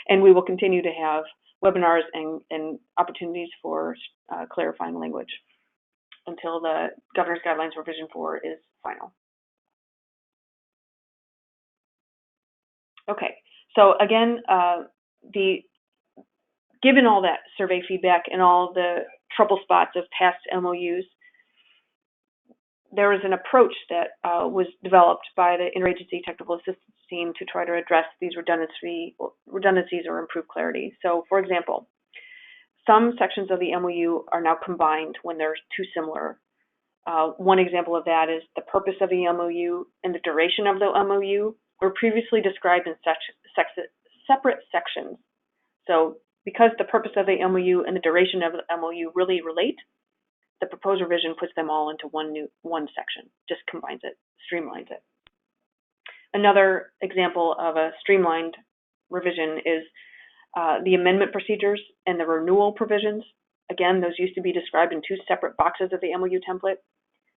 And we will continue to have webinars and opportunities for clarifying language until the Governor's Guidelines Revision 4 is final. Okay, so again, given all that survey feedback and all the trouble spots of past MOUs, there was an approach that was developed by the Interagency Technical Assistance Team to try to address these redundancies or improve clarity. So, for example, some sections of the MOU are now combined when they're too similar. One example of that is the purpose of the MOU and the duration of the MOU were previously described in separate sections. So because the purpose of the MOU and the duration of the MOU really relate, the proposed revision puts them all into one section, just combines it, streamlines it. Another example of a streamlined revision is the amendment procedures and the renewal provisions. Again, those used to be described in two separate boxes of the MOU template.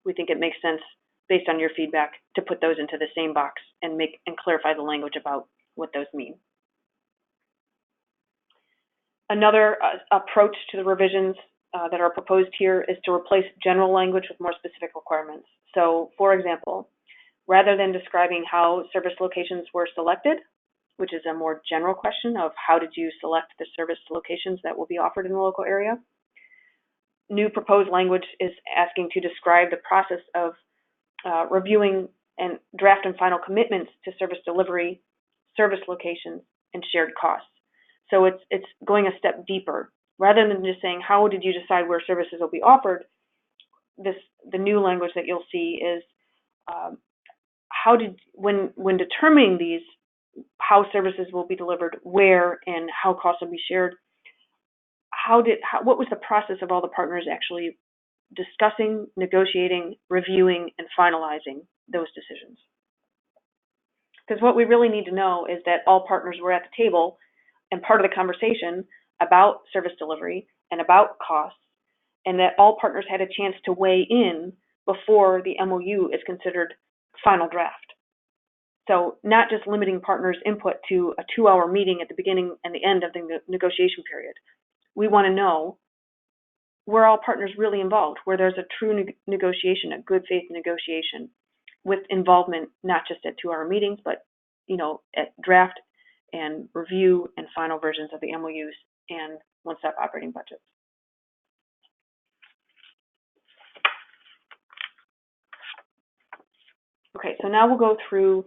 We think it makes sense, based on your feedback, to put those into the same box and clarify the language about what those mean. Another approach to the revisions that are proposed here is to replace general language with more specific requirements. So, for example, rather than describing how service locations were selected, which is a more general question of how did you select the service locations that will be offered in the local area, new proposed language is asking to describe the process of reviewing and draft and final commitments to service delivery, service locations, and shared costs. So it's going a step deeper. Rather than just saying, how did you decide where services will be offered, the new language that you'll see is when determining these, how services will be delivered, where, and how costs will be shared, what was the process of all the partners actually discussing, negotiating, reviewing, and finalizing those decisions? Because what we really need to know is that all partners were at the table and part of the conversation about service delivery and about costs, and that all partners had a chance to weigh in before the MOU is considered final draft. So not just limiting partners' input to a 2-hour meeting at the beginning and the end of the negotiation period. We want to know, were all partners really involved, where there's a true negotiation, a good faith negotiation with involvement, not just at 2-hour meetings, but at draft and review and final versions of the MOUs and one-stop operating budgets. Okay, so now we'll go through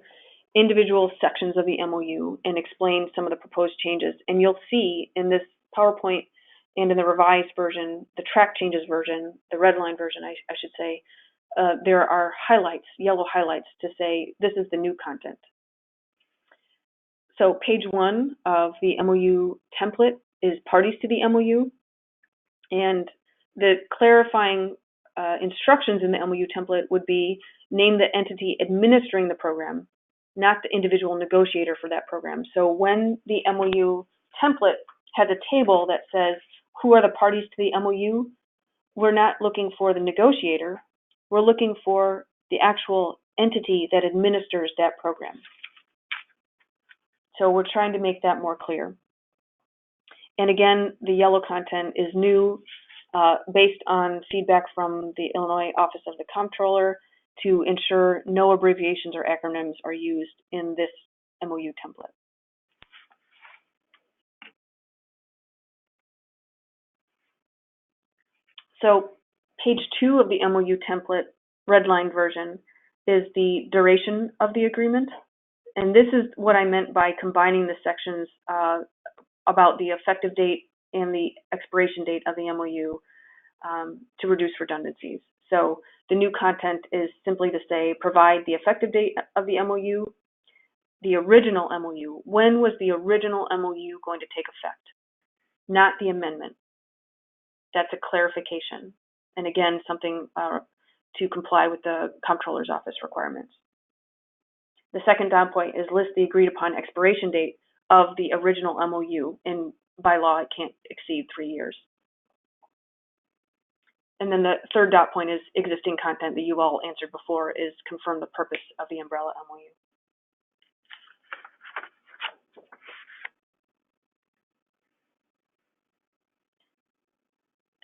individual sections of the MOU and explain some of the proposed changes. And you'll see in this PowerPoint and in the revised version, the track changes version, the red line version, I should say, there are highlights, yellow highlights to say this is the new content. So page 1 of the MOU template is parties to the MOU, and the clarifying instructions in the MOU template would be name the entity administering the program, not the individual negotiator for that program. So when the MOU template has a table that says who are the parties to the MOU, we're not looking for the negotiator, we're looking for the actual entity that administers that program. So we're trying to make that more clear. And again, the yellow content is new based on feedback from the Illinois Office of the Comptroller to ensure no abbreviations or acronyms are used in this MOU template. So page 2 of the MOU template, redlined version, is the duration of the agreement. And this is what I meant by combining the sections about the effective date and the expiration date of the MOU to reduce redundancies. So the new content is simply to say, provide the effective date of the MOU, the original MOU. When was the original MOU going to take effect? Not the amendment. That's a clarification. And again, something to comply with the Comptroller's Office requirements. The second dot point is list the agreed upon expiration date of the original MOU. And by law, it can't exceed 3 years. And then the third dot point is existing content that you all answered before, is confirm the purpose of the umbrella MOU.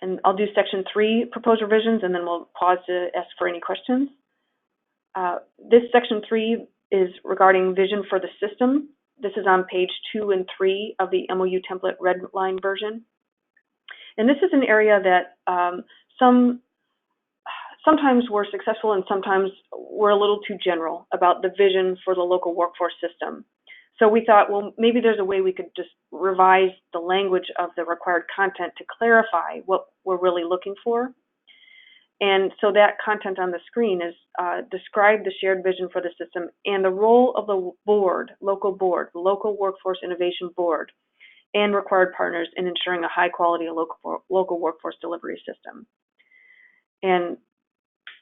And I'll do section 3, proposed revisions, and then we'll pause to ask for any questions. This section 3 is regarding vision for the system. This is on page 2 and 3 of the MOU template red line version. And this is an area that sometimes we're successful and sometimes we're a little too general about the vision for the local workforce system. So we thought, well, maybe there's a way we could just revise the language of the required content to clarify what we're really looking for. And so that content on the screen is describe the shared vision for the system and the role of the board, local workforce innovation board, and required partners in ensuring a high quality local workforce delivery system. And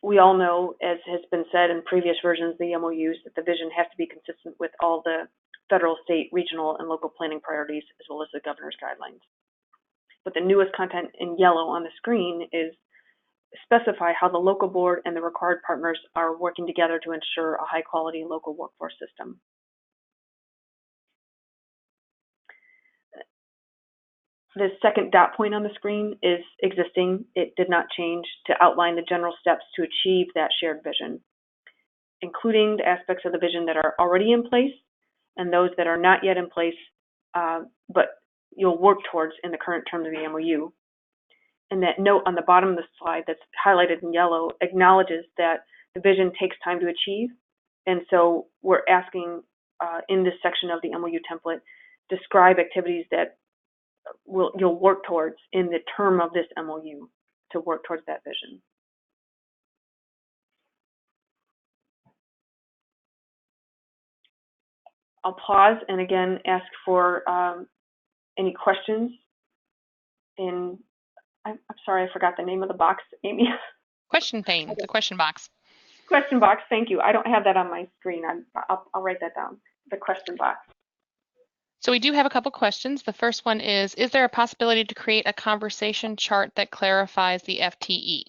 we all know, as has been said in previous versions of the MOUs, that the vision has to be consistent with all the federal, state, regional, and local planning priorities, as well as the governor's guidelines. But the newest content in yellow on the screen is specify how the local board and the required partners are working together to ensure a high quality local workforce system. The second dot point on the screen is existing. It did not change, to outline the general steps to achieve that shared vision, including the aspects of the vision that are already in place and those that are not yet in place, but you'll work towards in the current terms of the MOU. And that note on the bottom of the slide that's highlighted in yellow acknowledges that the vision takes time to achieve. And so we're asking in this section of the MOU template, describe activities that you'll work towards in the term of this MOU to work towards that vision. I'll pause and again ask for any questions. I'm sorry, I forgot the name of the box, Amy. Question pane, the question box. Question box, thank you. I don't have that on my screen. I'll write that down, the question box. So we do have a couple questions. The first one is there a possibility to create a conversation chart that clarifies the FTE?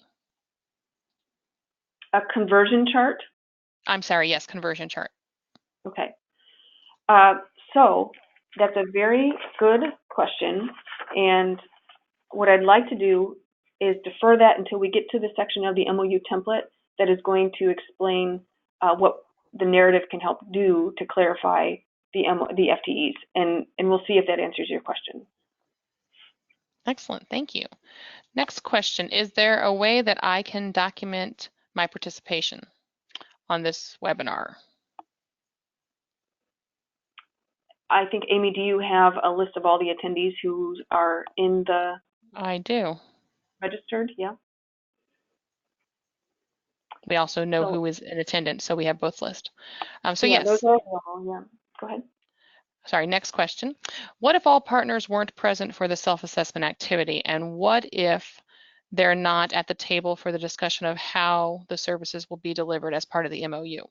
A conversion chart? I'm sorry, yes, conversion chart. Okay. So that's a very good question. And what I'd like to do is defer that until we get to the section of the MOU template that is going to explain what the narrative can help do to clarify the FTEs, and we'll see if that answers your question. Excellent, thank you. Next question, is there a way that I can document my participation on this webinar? I think, Amy, do you have a list of all the attendees who are in the... I do. Registered, yeah. We also know who is in attendance, so we have both lists. So yeah, yes. Those are available, yeah. Go ahead. Sorry, next question. What if all partners weren't present for the self-assessment activity? And what if they're not at the table for the discussion of how the services will be delivered as part of the MOU?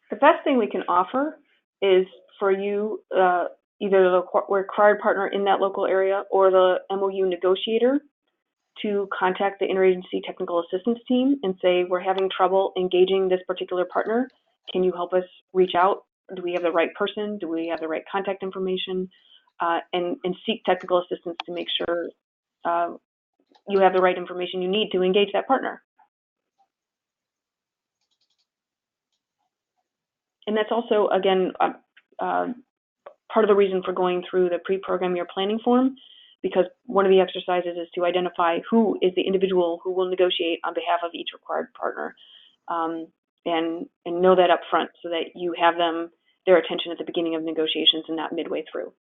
The best thing we can offer is for you, either the required partner in that local area or the MOU negotiator, to contact the interagency technical assistance team and say, we're having trouble engaging this particular partner. Can you help us reach out? Do we have the right person? Do we have the right contact information? And seek technical assistance to make sure you have the right information you need to engage that partner. And that's also, again, part of the reason for going through the pre-program your planning form, because one of the exercises is to identify who is the individual who will negotiate on behalf of each required partner, and know that up front so that you have their attention at the beginning of negotiations and not midway through.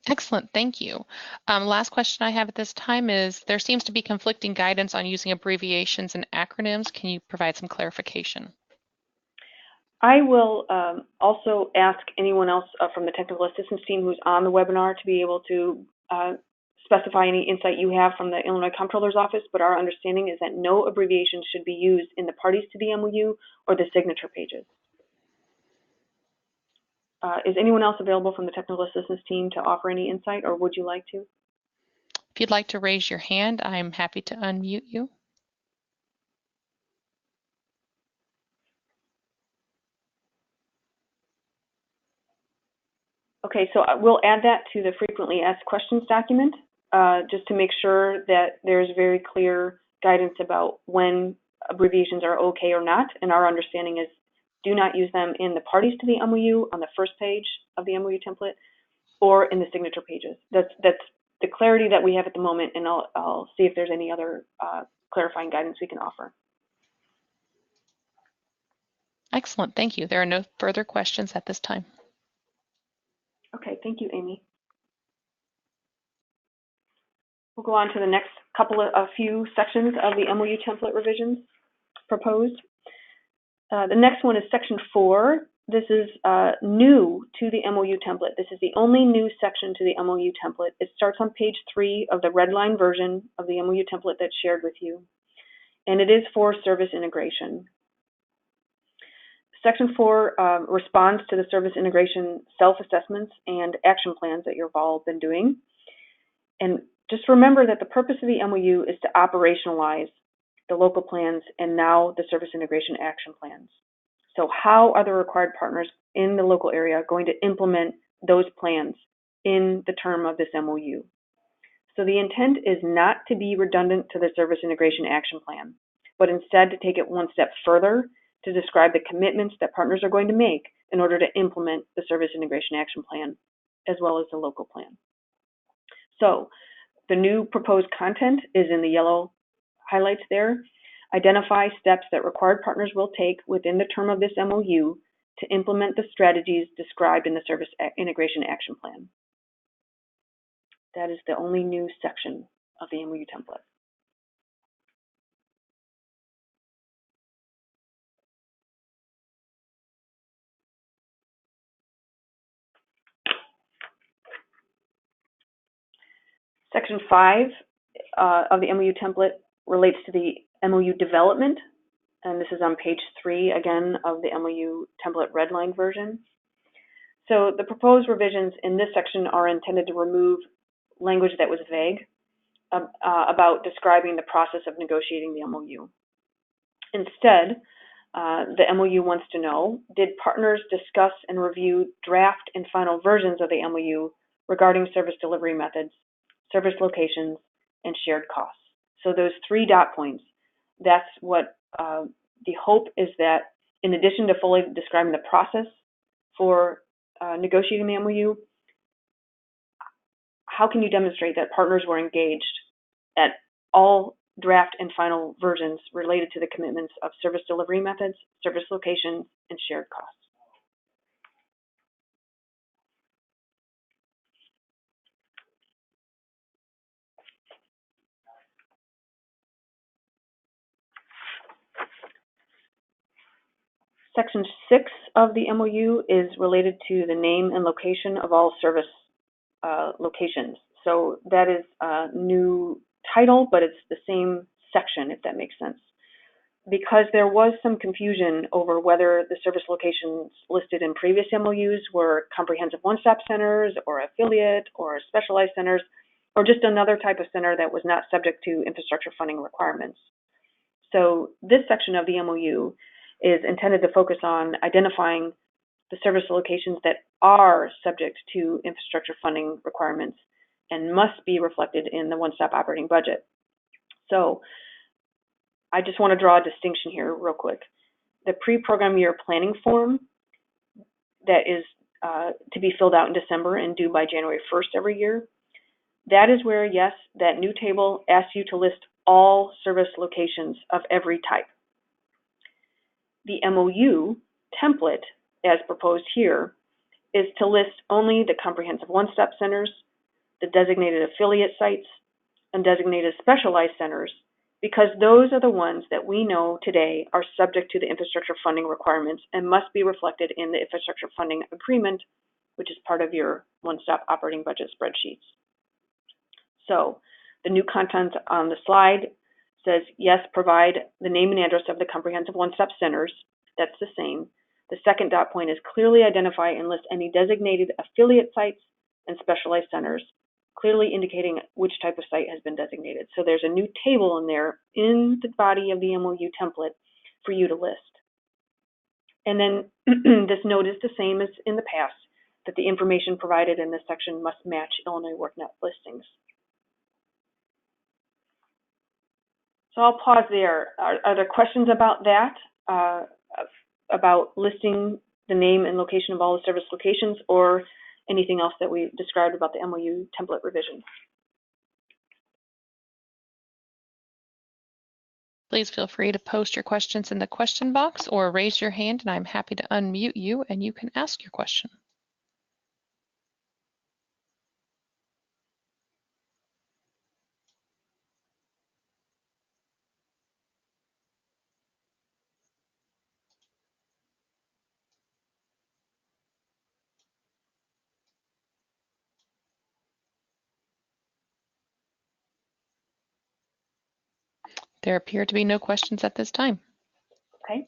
Excellent, thank you. Last question I have at this time is, there seems to be conflicting guidance on using abbreviations and acronyms. Can you provide some clarification? I will also ask anyone else from the technical assistance team who's on the webinar to be able to specify any insight you have from the Illinois Comptroller's Office, but our understanding is that no abbreviations should be used in the parties to the MOU or the signature pages. Is anyone else available from the technical assistance team to offer any insight, or would you like to? If you'd like to raise your hand, I'm happy to unmute you. Okay, so we'll add that to the frequently asked questions document, just to make sure that there's very clear guidance about when abbreviations are okay or not. And our understanding is do not use them in the parties to the MOU on the first page of the MOU template or in the signature pages. That's the clarity that we have at the moment, and I'll see if there's any other clarifying guidance we can offer. Excellent, thank you. There are no further questions at this time. Okay, thank you, Amy. We'll go on to the next a few sections of the MOU template revisions proposed. The next one is section 4. This is new to the MOU template. This is the only new section to the MOU template. It starts on page 3 of the red line version of the MOU template that's shared with you. And it is for service integration. Section 4 responds to the service integration self-assessments and action plans that you've all been doing. And just remember that the purpose of the MOU is to operationalize the local plans and now the service integration action plans. So how are the required partners in the local area going to implement those plans in the term of this MOU? So the intent is not to be redundant to the service integration action plan, but instead to take it one step further to describe the commitments that partners are going to make in order to implement the service integration action plan, as well as the local plan. So the new proposed content is in the yellow highlights there. Identify steps that required partners will take within the term of this MOU to implement the strategies described in the service integration action plan. That is the only new section of the MOU template. Section 5 of the MOU template relates to the MOU development, and this is on page 3 again of the MOU template redline version. So the proposed revisions in this section are intended to remove language that was vague about describing the process of negotiating the MOU. Instead, the MOU wants to know, did partners discuss and review draft and final versions of the MOU regarding service delivery methods, service locations, and shared costs? So those 3 dot points, that's what the hope is, that in addition to fully describing the process for negotiating the MOU, how can you demonstrate that partners were engaged at all draft and final versions related to the commitments of service delivery methods, service locations, and shared costs? Section 6 of the MOU is related to the name and location of all service locations. So that is a new title, but it's the same section, if that makes sense. Because there was some confusion over whether the service locations listed in previous MOUs were comprehensive one-stop centers or affiliate or specialized centers, or just another type of center that was not subject to infrastructure funding requirements. So this section of the MOU is intended to focus on identifying the service locations that are subject to infrastructure funding requirements and must be reflected in the one-stop operating budget. So I just want to draw a distinction here real quick. The pre-program year planning form that is to be filled out in December and due by January 1st every year, that is where, yes, that new table asks you to list all service locations of every type. The MOU template, as proposed here, is to list only the comprehensive one-stop centers, the designated affiliate sites, and designated specialized centers, because those are the ones that we know today are subject to the infrastructure funding requirements and must be reflected in the infrastructure funding agreement, which is part of your one-stop operating budget spreadsheets. So the new content on the slide says, yes, provide the name and address of the comprehensive one-stop centers. That's the same. The second dot point is clearly identify and list any designated affiliate sites and specialized centers, clearly indicating which type of site has been designated. So there's a new table in there in the body of the MOU template for you to list. And then this note is the same as in the past, that the information provided in this section must match Illinois WorkNet listings. So I'll pause there. Are there questions about that, about listing the name and location of all the service locations, or anything else that we described about the MOU template revision? Please feel free to post your questions in the question box or raise your hand, and I'm happy to unmute you and you can ask your question. There appear to be no questions at this time. Okay.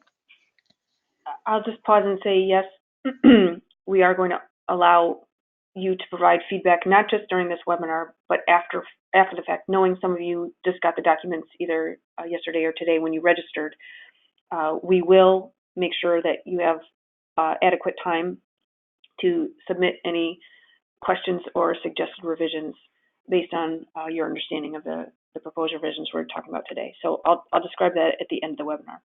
I'll just pause and say yes, we are going to allow you to provide feedback, not just during this webinar, but after the fact, knowing some of you just got the documents either yesterday or today when you registered. We will make sure that you have adequate time to submit any questions or suggested revisions based on your understanding of the proposed revisions we're talking about today. So I'll describe that at the end of the webinar.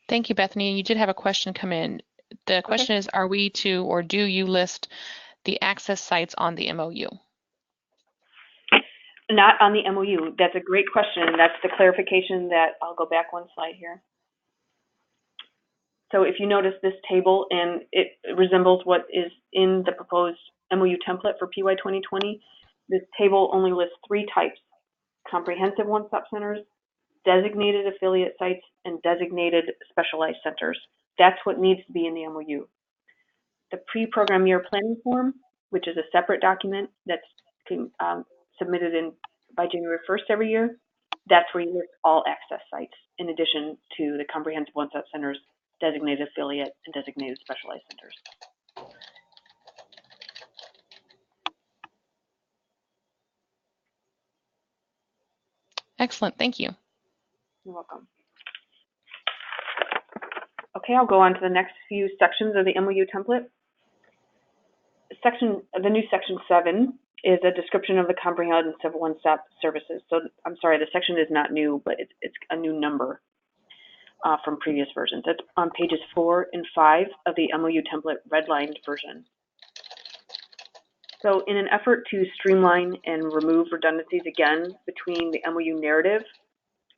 Thank you, Bethany. You did have a question come in. The question is, are we to or do you list the access sites on the MOU? Not on the MOU. That's a great question. That's the clarification that I'll go back one slide here. So if you notice this table, and it resembles what is in the proposed MOU template for PY 2020, this table only lists 3 types: comprehensive one-stop centers, designated affiliate sites, and designated specialized centers. That's what needs to be in the MOU. The pre-program year planning form, which is a separate document that's submitted by January 1st every year, that's where you list all access sites, in addition to the comprehensive one-stop centers, designated affiliate, and designated specialized centers. Excellent, thank you. You're welcome. Okay, I'll go on to the next few sections of the MOU template. The new section 7 is a description of the comprehensive one-stop services. So I'm sorry, the section is not new, but it's a new number from previous versions. It's on pages 4 and 5 of the MOU template redlined version. So in an effort to streamline and remove redundancies again between the MOU narrative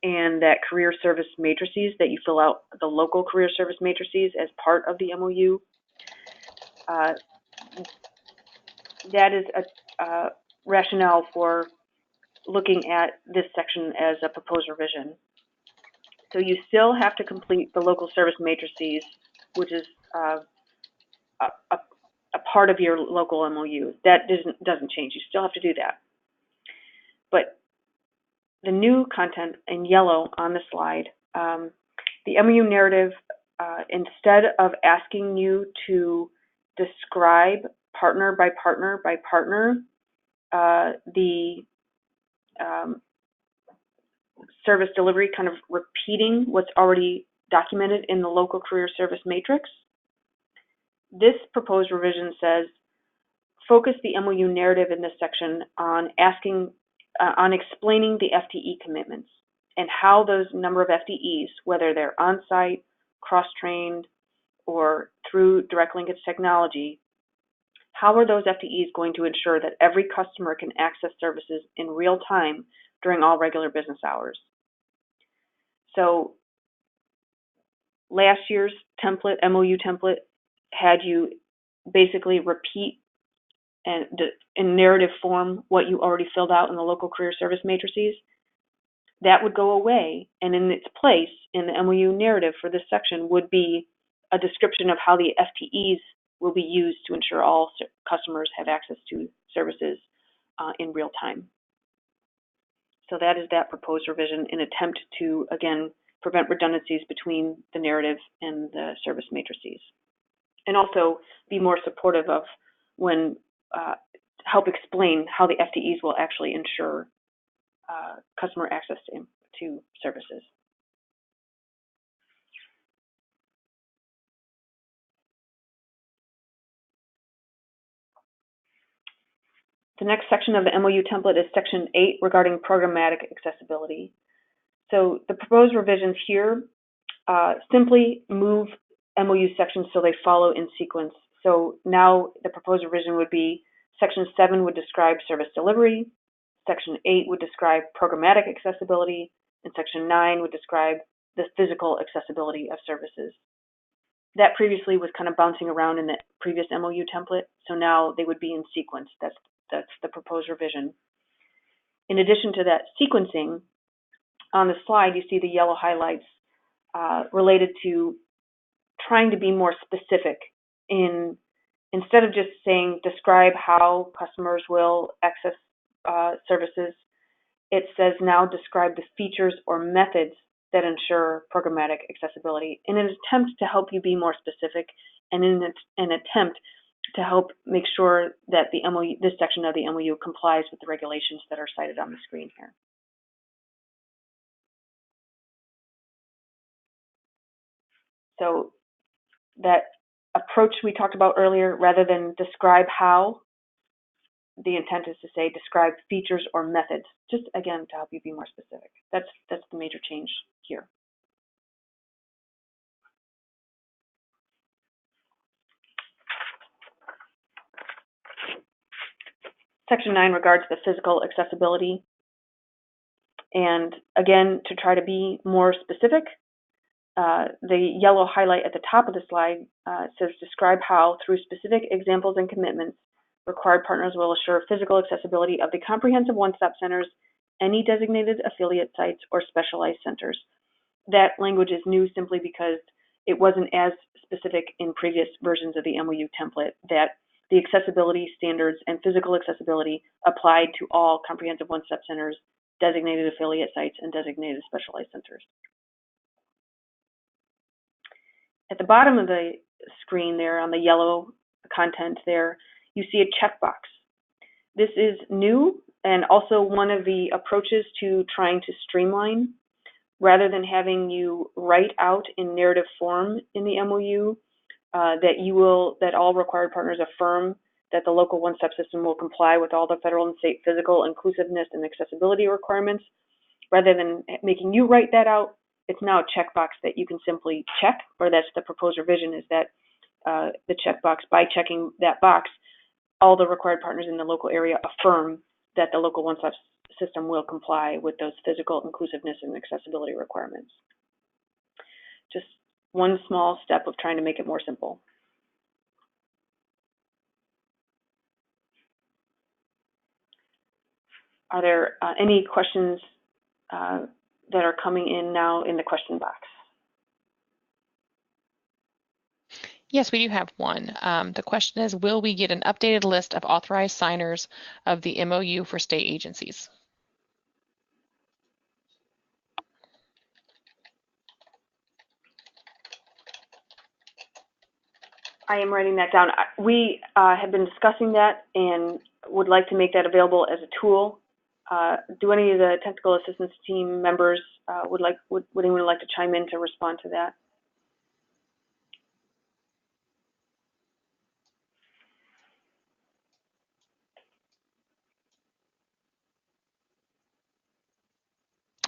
and that career service matrices that you fill out, the local career service matrices as part of the MOU, that is a rationale for looking at this section as a proposed revision. So you still have to complete the local service matrices, which is a part of your local MOU. That doesn't change. You still have to do that. But the new content in yellow on the slide, the MOU narrative, instead of asking you to describe partner by partner by partner the service delivery, kind of repeating what's already documented in the local career service matrix, this proposed revision says, focus the MOU narrative in this section on explaining the FTE commitments and how those number of FTEs, whether they're on-site, cross-trained, or through direct linkage technology, how are those FTEs going to ensure that every customer can access services in real time during all regular business hours? So last year's template, MOU template, had you basically repeat and in narrative form what you already filled out in the local career service matrices. That would go away, and in its place in the MOU narrative for this section would be a description of how the FTEs will be used to ensure all customers have access to services in real time. So that is that proposed revision in attempt to, again, prevent redundancies between the narrative and the service matrices. And also be more supportive of when, help explain how the FTEs will actually ensure customer access to services. The next section of the MOU template is section 8 regarding programmatic accessibility. So the proposed revisions here simply move MOU sections so they follow in sequence. So now the proposed revision would be section 7 would describe service delivery, section 8 would describe programmatic accessibility, and section 9 would describe the physical accessibility of services. That previously was kind of bouncing around in the previous MOU template, so now they would be in sequence. That's the proposed revision. In addition to that sequencing, on the slide you see the yellow highlights related to trying to be more specific instead of just saying describe how customers will access services, it says now describe the features or methods that ensure programmatic accessibility in an attempt to help you be more specific and in an attempt to help make sure that the MOU, this section of the MOU complies with the regulations that are cited on the screen here. So that approach we talked about earlier, rather than describe how, the intent is to say describe features or methods, just again to help you be more specific. That's the major change here. Section 9 regards the physical accessibility. And again, to try to be more specific, the yellow highlight at the top of the slide says describe how, through specific examples and commitments, required partners will assure physical accessibility of the comprehensive one-stop centers, any designated affiliate sites, or specialized centers. That language is new simply because it wasn't as specific in previous versions of the MOU template, that the accessibility standards and physical accessibility applied to all comprehensive one-stop centers, designated affiliate sites, and designated specialized centers. At the bottom of the screen there, on the yellow content there, you see a checkbox. This is new and also one of the approaches to trying to streamline. Rather than having you write out in narrative form in the MOU that all required partners affirm that the local one-stop system will comply with all the federal and state physical inclusiveness and accessibility requirements, rather than making you write that out, it's now a checkbox that you can simply check, or that's the proposed revision, is that the checkbox, by checking that box, all the required partners in the local area affirm that the local one-stop system will comply with those physical inclusiveness and accessibility requirements. Just one small step of trying to make it more simple. Are there any questions that are coming in now in the question box? Yes, we do have one. The question is, will we get an updated list of authorized signers of the MOU for state agencies? I am writing that down. We have been discussing that and would like to make that available as a tool. Do any of the technical assistance team members would anyone like to chime in to respond to that?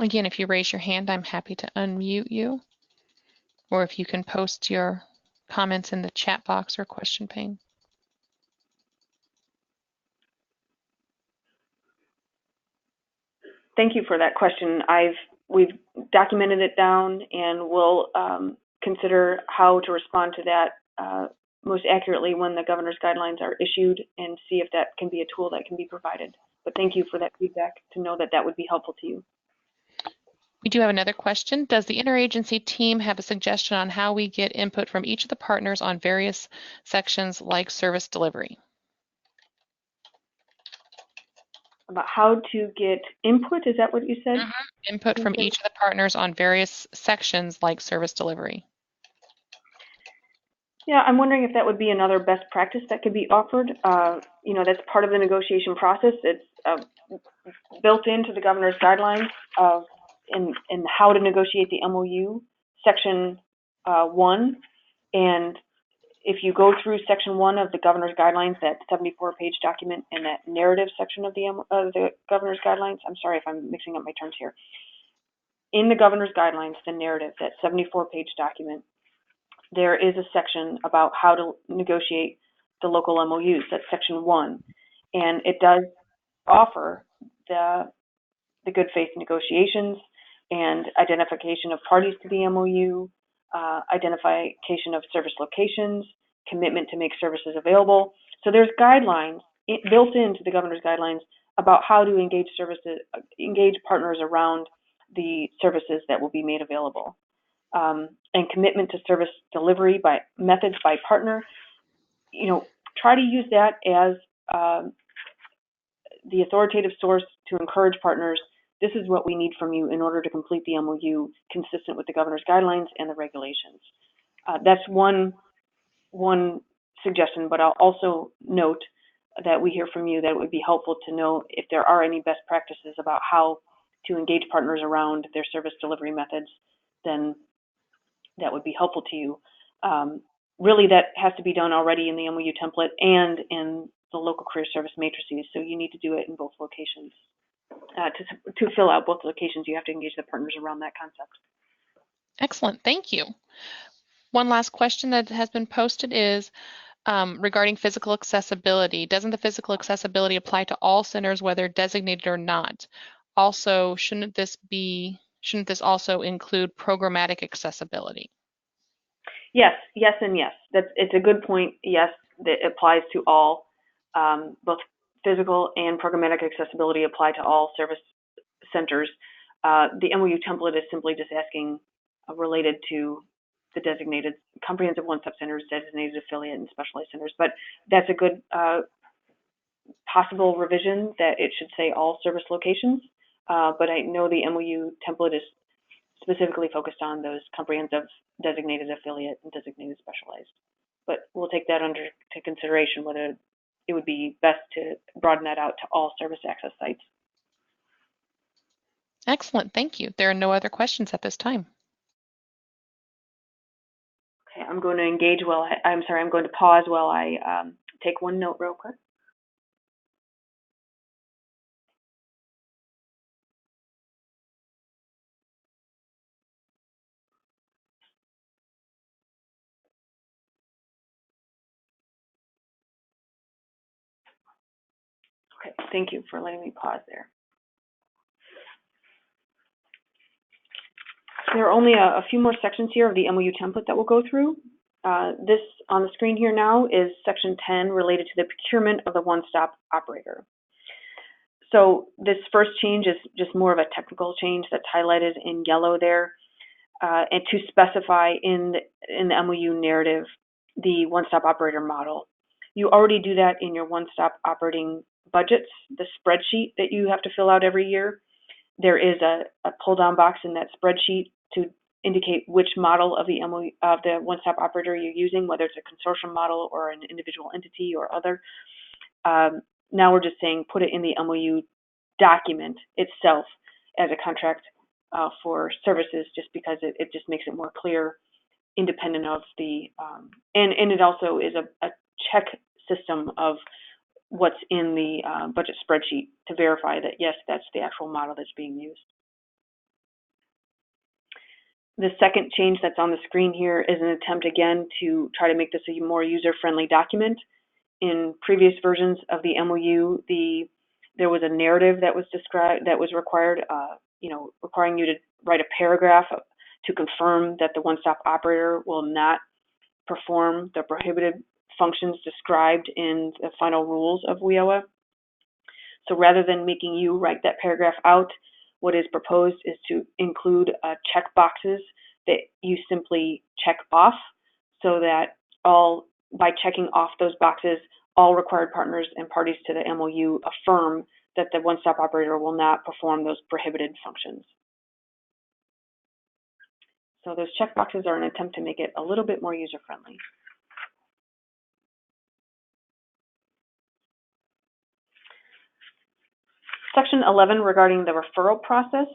Again, if you raise your hand, I'm happy to unmute you. Or if you can post your comments in the chat box or question pane. Thank you for that question. We've documented it down, and we'll consider how to respond to that most accurately when the governor's guidelines are issued, and see if that can be a tool that can be provided. But thank you for that feedback, to know that that would be helpful to you. We do have another question. Does the interagency team have a suggestion on how we get input from each of the partners on various sections like service delivery? about how to get input. Is that what you said? Input from each of the partners on various sections like service delivery. Yeah, I'm wondering if that would be another best practice that could be offered. That's part of the negotiation process. It's built into the governor's guidelines in how to negotiate the MOU, section 1. And if you go through section 1 of the governor's guidelines, that 74-page document, and that narrative section of the governor's guidelines, I'm sorry if I'm mixing up my terms here. In the governor's guidelines, the narrative, that 74-page document, there is a section about how to negotiate the local MOUs. That's section 1. And it does offer the good faith negotiations and identification of parties to the MOU, identification of service locations, commitment to make services available. So there's guidelines built into the governor's guidelines about how to engage partners around the services that will be made available. And commitment to service delivery by methods by partner. Try to use that as the authoritative source to encourage partners. This is what we need from you in order to complete the MOU consistent with the governor's guidelines and the regulations. That's one suggestion, but I'll also note that we hear from you that it would be helpful to know if there are any best practices about how to engage partners around their service delivery methods. Then that would be helpful to you. Really, that has to be done already in the MOU template and in the local career service matrices, so you need to do it in both locations. To fill out both locations, you have to engage the partners around that concept. Excellent, thank you. One last question that has been posted is regarding physical accessibility. Doesn't the physical accessibility apply to all centers, whether designated or not? Also, shouldn't this also include programmatic accessibility? Yes, and yes. It's a good point. Yes, that applies to all. Both physical and programmatic accessibility apply to all service centers. The MOU template is simply just asking related to the designated comprehensive one-stop centers, designated affiliate, and specialized centers. But that's a good possible revision, that it should say all service locations. But I know the MOU template is specifically focused on those comprehensive, designated affiliate, and designated specialized. But we'll take that under consideration, whether it would be best to broaden that out to all service access sites. Excellent, thank you. There are no other questions at this time. Okay, I'm going to pause while I take one note real quick. Okay, thank you for letting me pause there. There are only a few more sections here of the MOU template that we'll go through. This on the screen here now is section 10, related to the procurement of the one-stop operator. So this first change is just more of a technical change that's highlighted in yellow there, and to specify in the MOU narrative the one-stop operator model. You already do that in your one-stop operating budgets, the spreadsheet that you have to fill out every year. There is a pull-down box in that spreadsheet to indicate which model of the MOU of the one-stop operator you're using, whether it's a consortium model or an individual entity or other. Now we're just saying put it in the MOU document itself as a contract for services, just because it just makes it more clear, independent of the and it also is a check system of what's in the budget spreadsheet to verify that, yes, that's the actual model that's being used. The second change that's on the screen here is an attempt again to try to make this a more user-friendly document. In previous versions of the MOU, there was a narrative that was described, that was required, requiring you to write a paragraph to confirm that the one-stop operator will not perform the prohibited functions described in the final rules of WIOA. So rather than making you write that paragraph out, what is proposed is to include check boxes that you simply check off, so that by checking off those boxes, all required partners and parties to the MOU affirm that the one-stop operator will not perform those prohibited functions. So those checkboxes are an attempt to make it a little bit more user-friendly. Section 11 regarding the referral process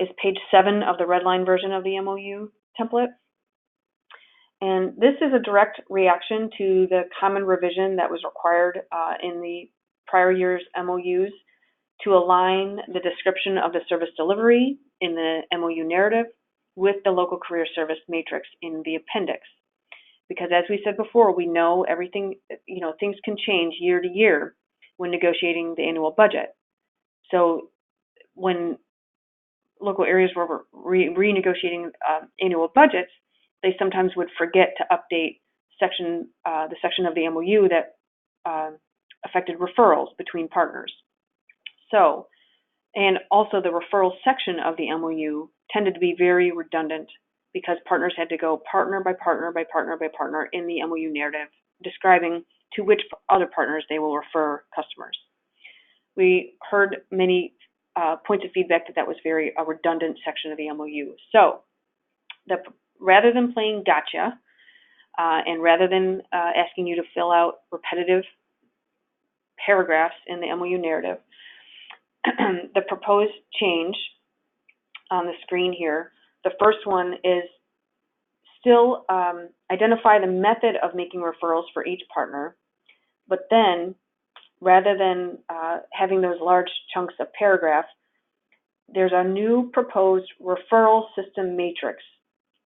is page 7 of the red line version of the MOU template. And this is a direct reaction to the common revision that was required in the prior year's MOUs to align the description of the service delivery in the MOU narrative with the local career service matrix in the appendix. Because as we said before, we know everything, things can change year to year when negotiating the annual budget. So when local areas were renegotiating annual budgets, they sometimes would forget to update the section of the MOU that affected referrals between partners. So, and also the referral section of the MOU tended to be very redundant because partners had to go partner by partner by partner by partner in the MOU narrative, describing to which other partners they will refer customers. We heard many points of feedback that was a redundant section of the MOU. So, rather than playing gotcha, and rather than asking you to fill out repetitive paragraphs in the MOU narrative, the proposed change on the screen here, the first one is still identify the method of making referrals for each partner, but then rather than having those large chunks of paragraph, there's a new proposed referral system matrix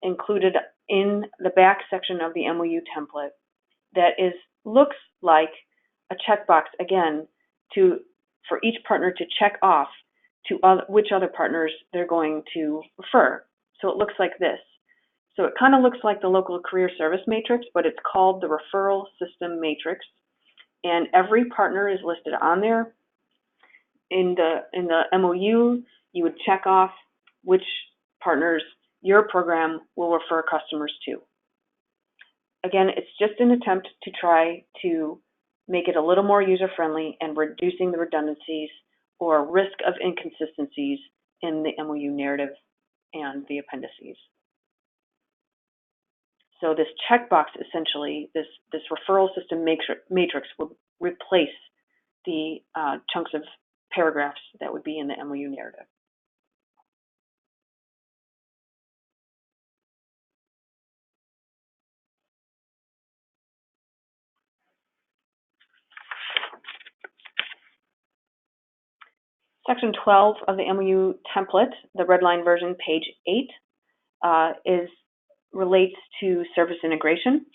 included in the back section of the MOU template that looks like a checkbox, again, for each partner to check off to which other partners they're going to refer. So it looks like this. So it kind of looks like the local career service matrix, but it's called the referral system matrix. And every partner is listed on there. In the MOU, you would check off which partners your program will refer customers to. Again, it's just an attempt to try to make it a little more user-friendly and reducing the redundancies or risk of inconsistencies in the MOU narrative and the appendices. So this checkbox, essentially, this referral system matrix will replace the chunks of paragraphs that would be in the MOU narrative. Section 12 of the MOU template, the red line version, page 8, relates to service integration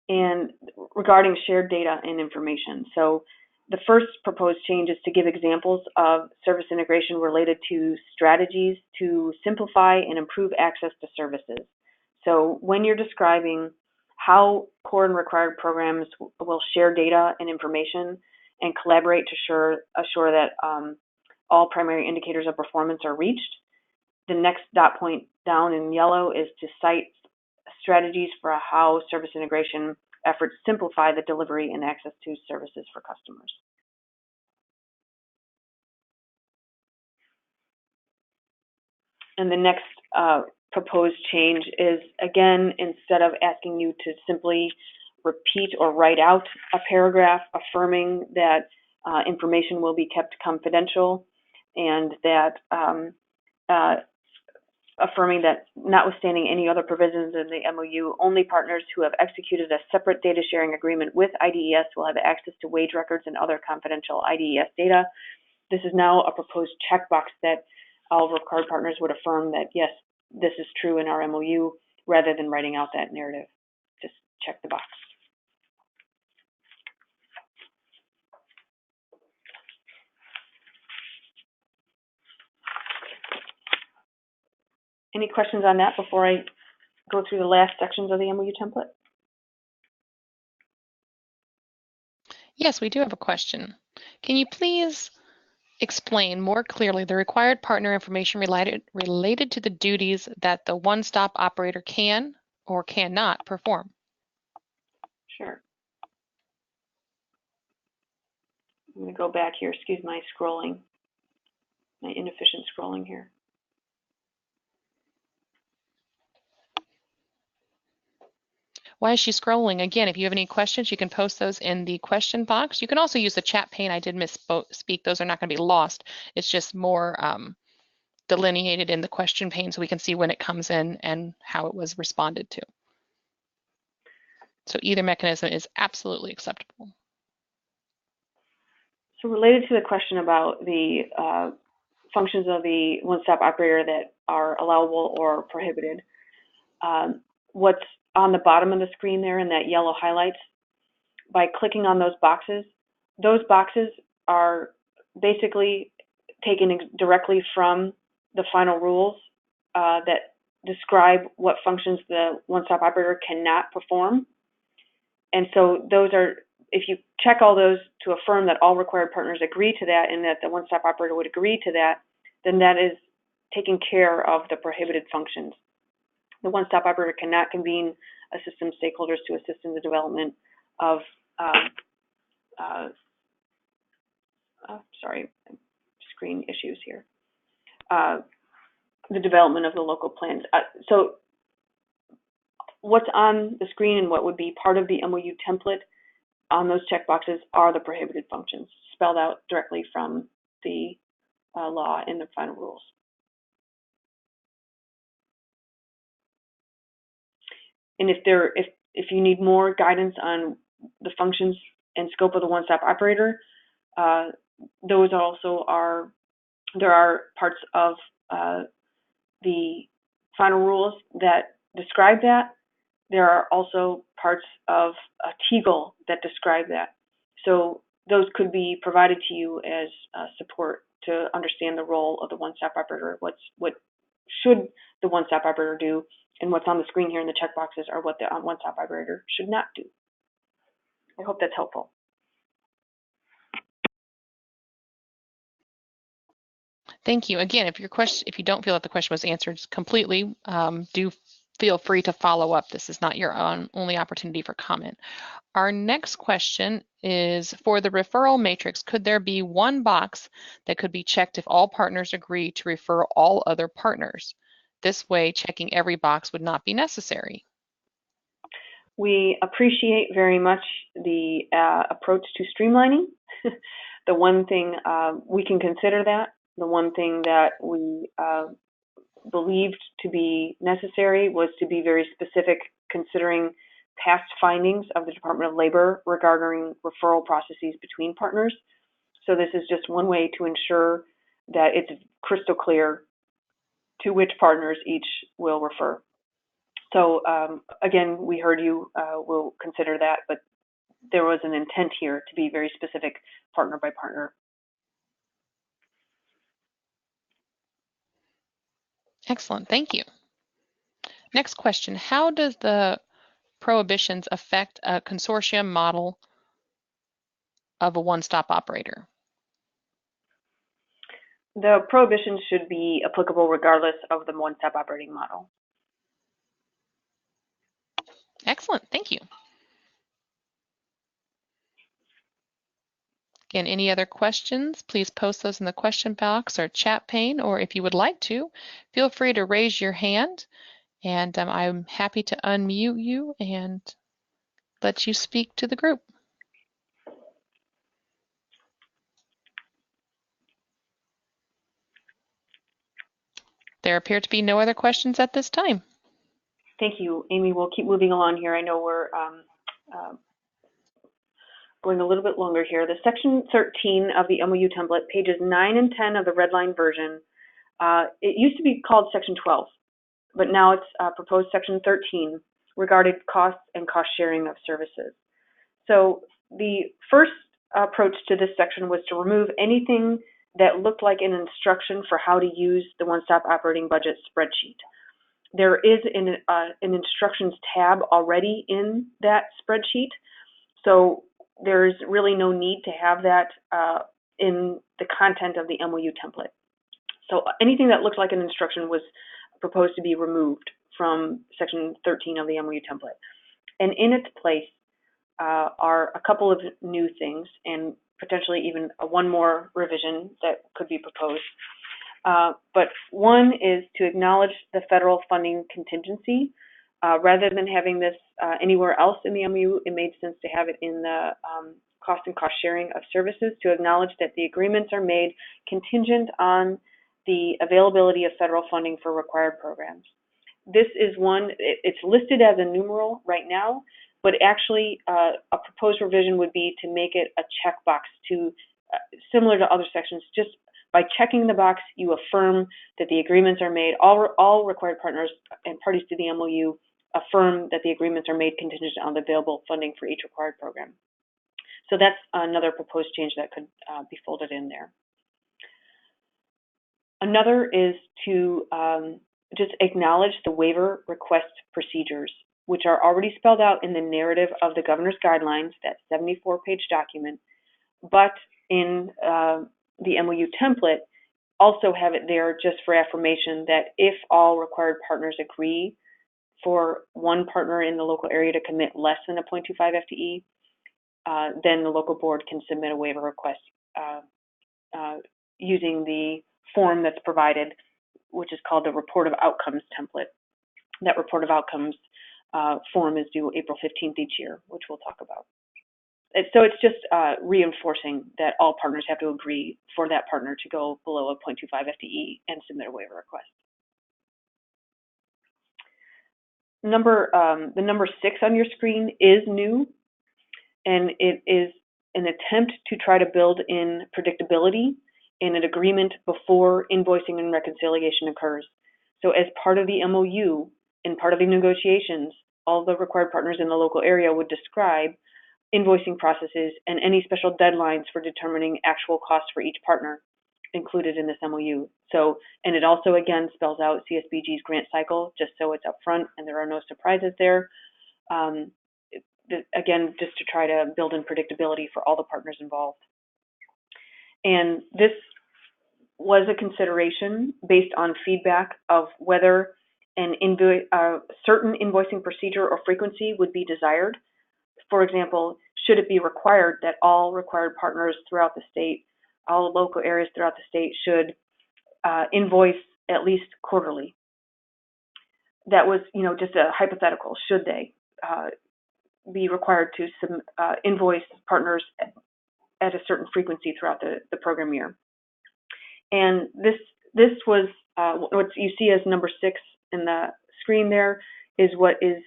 and regarding shared data and information. So the first proposed change is to give examples of service integration related to strategies to simplify and improve access to services. So when you're describing how core and required programs will share data and information and collaborate to assure that all primary indicators of performance are reached, the next dot point down in yellow is to cite strategies for how service integration efforts simplify the delivery and access to services for customers. And the next proposed change is, again, instead of asking you to simply repeat or write out a paragraph affirming that information will be kept confidential and that affirming that notwithstanding any other provisions in the MOU, only partners who have executed a separate data sharing agreement with IDES will have access to wage records and other confidential IDES data. This is now a proposed checkbox that all required partners would affirm that, yes, this is true in our MOU, rather than writing out that narrative. Just check the box. Any questions on that before I go through the last sections of the MOU template? Yes, we do have a question. Can you please explain more clearly the required partner information related to the duties that the one-stop operator can or cannot perform? Sure. I'm going to go back here. Excuse my scrolling, my inefficient scrolling here. While she's scrolling, again, if you have any questions, you can post those in the question box. You can also use the chat pane. I did misspeak. Those are not going to be lost. It's just more delineated in the question pane so we can see when it comes in and how it was responded to. So either mechanism is absolutely acceptable. So related to the question about the functions of the one-stop operator that are allowable or prohibited, what's on the bottom of the screen there in that yellow highlights, by clicking on those boxes are basically taken directly from the final rules that describe what functions the one-stop operator cannot perform. And so those are, if you check all those to affirm that all required partners agree to that and that the one-stop operator would agree to that, then that is taking care of the prohibited functions. The one-stop operator cannot convene a system stakeholders to assist in the development of, sorry, screen issues here, the development of the local plans. So what's on the screen and what would be part of the MOU template on those checkboxes are the prohibited functions, spelled out directly from the law in the final rules. And if you need more guidance on the functions and scope of the one-stop operator, those also are, there are parts of the final rules that describe that. There are also parts of TEGL that describe that. So those could be provided to you as support to understand the role of the one-stop operator. What should the one-stop operator do, and what's on the screen here in the checkboxes are what the one-stop operator should not do. I hope that's helpful. Thank you. Again, if you don't feel that the question was answered completely, do feel free to follow up. This is not your only opportunity for comment. Our next question is, for the referral matrix, could there be one box that could be checked if all partners agree to refer all other partners? This way, checking every box would not be necessary. We appreciate very much the approach to streamlining. The one thing we can consider that. The one thing that we believed to be necessary was to be very specific, considering past findings of the Department of Labor regarding referral processes between partners. So this is just one way to ensure that it's crystal clear to which partners each will refer. So again, we heard you, we'll consider that, but there was an intent here to be very specific partner by partner. Excellent, thank you. Next question, how does the prohibitions affect a consortium model of a one-stop operator? The prohibitions should be applicable regardless of the one-stop operating model. Excellent, thank you. Again, any other questions, please post those in the question box or chat pane, or if you would like to, feel free to raise your hand, and I'm happy to unmute you and let you speak to the group. There appear to be no other questions at this time. Thank you, Amy. We'll keep moving along here. I know we're going a little bit longer here. The section 13 of the MOU template, pages 9 and 10 of the red line version, it used to be called section 12, but now it's proposed section 13 regarding costs and cost sharing of services. So the first approach to this section was to remove anything that looked like an instruction for how to use the one-stop operating budget spreadsheet. There is an instructions tab already in that spreadsheet, so there's really no need to have that in the content of the MOU template. So anything that looks like an instruction was proposed to be removed from section 13 of the MOU template. And in its place, are a couple of new things and potentially even one more revision that could be proposed. But one is to acknowledge the federal funding contingency. Rather than having this anywhere else in the MOU, it made sense to have it in the cost and cost sharing of services, to acknowledge that the agreements are made contingent on the availability of federal funding for required programs. This is one, it's listed as a numeral right now, but actually a proposed revision would be to make it a checkbox to, similar to other sections, just by checking the box, you affirm that the agreements are made, all required partners and parties to the MOU affirm that the agreements are made contingent on the available funding for each required program. So that's another proposed change that could be folded in there. Another is to just acknowledge the waiver request procedures, which are already spelled out in the narrative of the governor's guidelines, that 74-page document, but in the MOU template, also have it there just for affirmation that if all required partners agree for one partner in the local area to commit less than a 0.25 FTE, then the local board can submit a waiver request using the form that's provided, which is called the Report of Outcomes template. That Report of Outcomes form is due April 15th each year, which we'll talk about. So it's just reinforcing that all partners have to agree for that partner to go below a 0.25 FTE and submit a waiver request. The number 6 on your screen is new, and it is an attempt to try to build in predictability in an agreement before invoicing and reconciliation occurs. So as part of the MOU and part of the negotiations, all the required partners in the local area would describe invoicing processes and any special deadlines for determining actual costs for each partner included in this MOU. So, and it also again spells out CSBG's grant cycle, just so it's upfront and there are no surprises there. Again, just to try to build in predictability for all the partners involved. And this was a consideration based on feedback of whether an certain invoicing procedure or frequency would be desired. For example, should it be required that all required partners throughout the state, all local areas throughout the state should invoice at least quarterly? That was, just a hypothetical. Should they be required to invoice partners at a certain frequency throughout the program year? And this was what you see as number 6 in the screen there is what is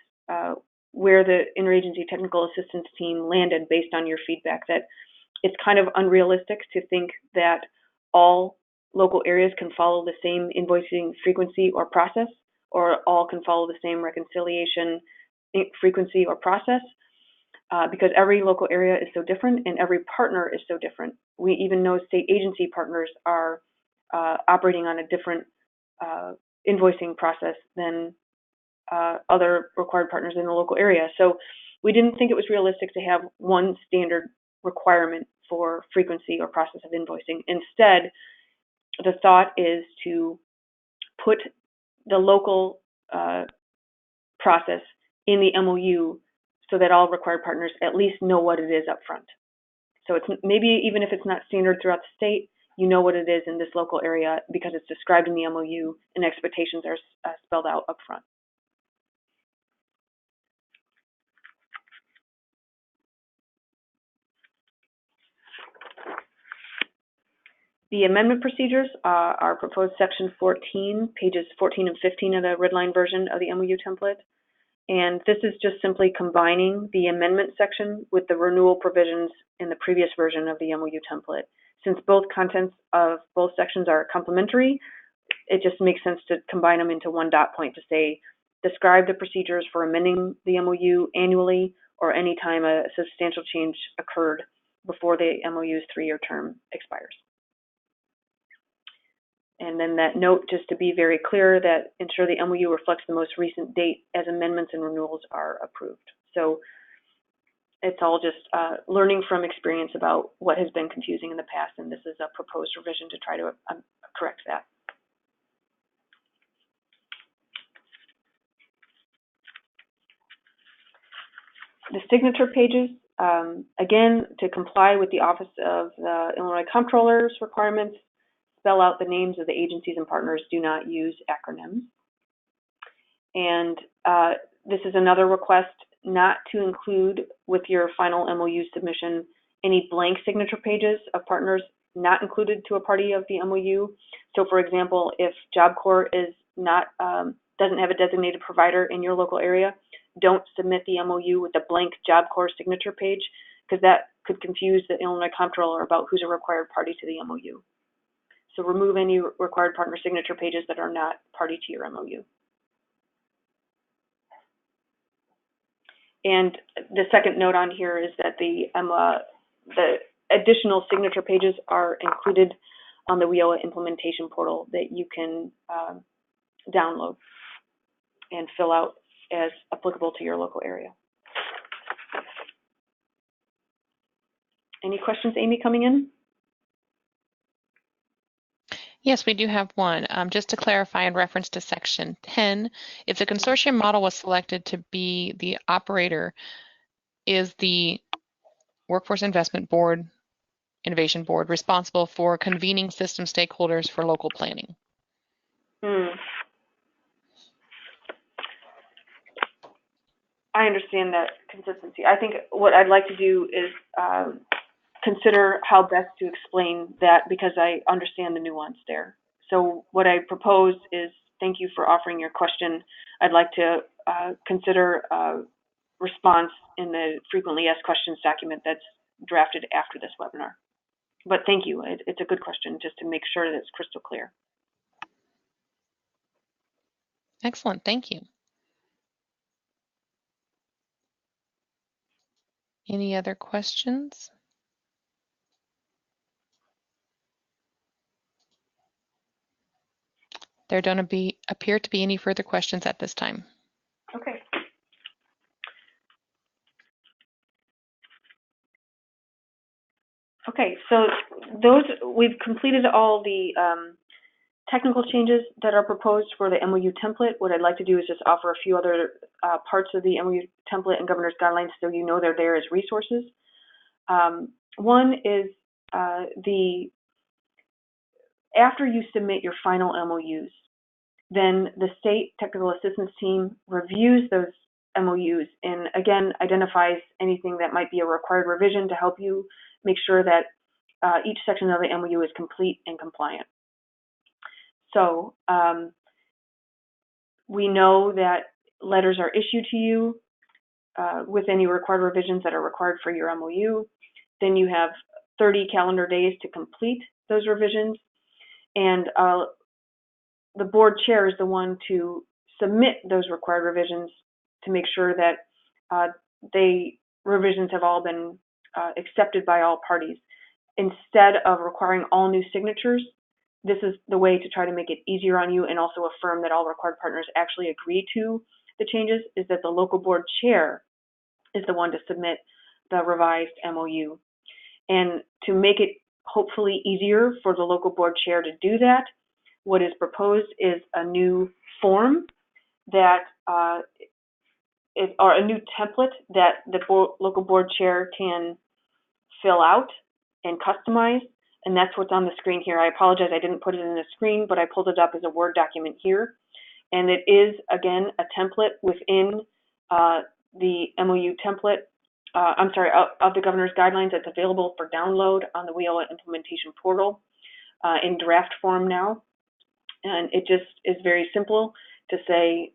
where the interagency technical assistance team landed based on your feedback, that it's kind of unrealistic to think that all local areas can follow the same invoicing frequency or process, or all can follow the same reconciliation frequency or process, because every local area is so different and every partner is so different. We even know state agency partners are operating on a different invoicing process than other required partners in the local area. So we didn't think it was realistic to have one standard requirement for frequency or process of invoicing. Instead, the thought is to put the local process in the MOU so that all required partners at least know what it is up front. So it's maybe even if it's not standard throughout the state, you know what it is in this local area because it's described in the MOU and expectations are spelled out up front. The amendment procedures are proposed section 14, pages 14 and 15 of the redline version of the MOU template. And this is just simply combining the amendment section with the renewal provisions in the previous version of the MOU template. Since both contents of both sections are complementary, it just makes sense to combine them into one dot point to say, describe the procedures for amending the MOU annually or any time a substantial change occurred before the MOU's 3-year term expires. And then that note, just to be very clear, that ensure the MOU reflects the most recent date as amendments and renewals are approved. So it's all just learning from experience about what has been confusing in the past, and this is a proposed revision to try to correct that. The signature pages again, to comply with the Office of the Illinois Comptroller's requirements, spell out the names of the agencies and partners. Do not use acronyms. And this is another request not to include with your final MOU submission any blank signature pages of partners not included to a party of the MOU. So for example, if Job Corps is not, doesn't have a designated provider in your local area, don't submit the MOU with a blank Job Corps signature page, because that could confuse the Illinois Comptroller about who's a required party to the MOU. So remove any required partner signature pages that are not party to your MOU. And the second note on here is that the additional signature pages are included on the WIOA implementation portal that you can download and fill out as applicable to your local area. Any questions, Amy, coming in? Yes, we do have one. Just to clarify in reference to Section 10, if the consortium model was selected to be the operator, is the Workforce Investment Board, Innovation Board, responsible for convening system stakeholders for local planning? I understand that consistency. I think what I'd like to do is consider how best to explain that, because I understand the nuance there. So what I propose is, thank you for offering your question. I'd like to consider a response in the frequently asked questions document that's drafted after this webinar. But thank you. It's a good question, just to make sure that it's crystal clear. Excellent. Thank you. Any other questions? There don't appear to be any further questions at this time. Okay. Okay, so we've completed all the technical changes that are proposed for the MOU template. What I'd like to do is just offer a few other parts of the MOU template and governor's guidelines so you know they're there as resources. One is after you submit your final MOUs, then the state technical assistance team reviews those MOUs and again identifies anything that might be a required revision to help you make sure that each section of the MOU is complete and compliant. So we know that letters are issued to you with any required revisions that are required for your MOU. Then you have 30 calendar days to complete those revisions, and the board chair is the one to submit those required revisions to make sure that revisions have all been accepted by all parties. Instead of requiring all new signatures, this is the way to try to make it easier on you and also affirm that all required partners actually agree to the changes, is that the local board chair is the one to submit the revised MOU. And to make it hopefully easier for the local board chair to do that, what is proposed is a new form that or a new template that the local board chair can fill out and customize, and that's what's on the screen here. I apologize, I didn't put it in the screen, but I pulled it up as a Word document here. And it is, again, a template within the MOU template, of the governor's guidelines that's available for download on the WIOA implementation portal in draft form now. And it just is very simple to say,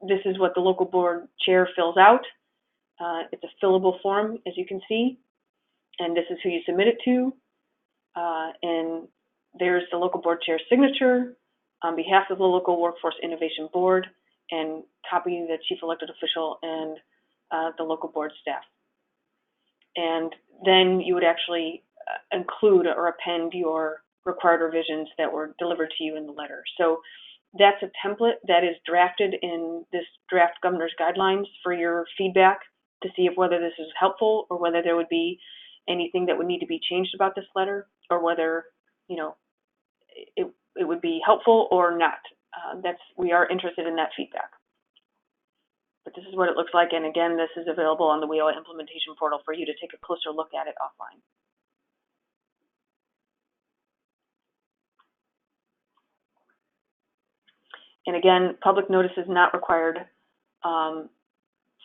this is what the local board chair fills out. It's a fillable form, as you can see, and this is who you submit it to. And there's the local board chair's signature on behalf of the local Workforce Innovation Board, and copying the chief elected official and the local board staff. And then you would actually include or append your required revisions that were delivered to you in the letter. So that's a template that is drafted in this draft governor's guidelines for your feedback to see if whether this is helpful or whether there would be anything that would need to be changed about this letter, or whether, you know, it would be helpful or not. We are interested in that feedback. But this is what it looks like, and again, this is available on the WIOA implementation portal for you to take a closer look at it offline. And again, public notice is not required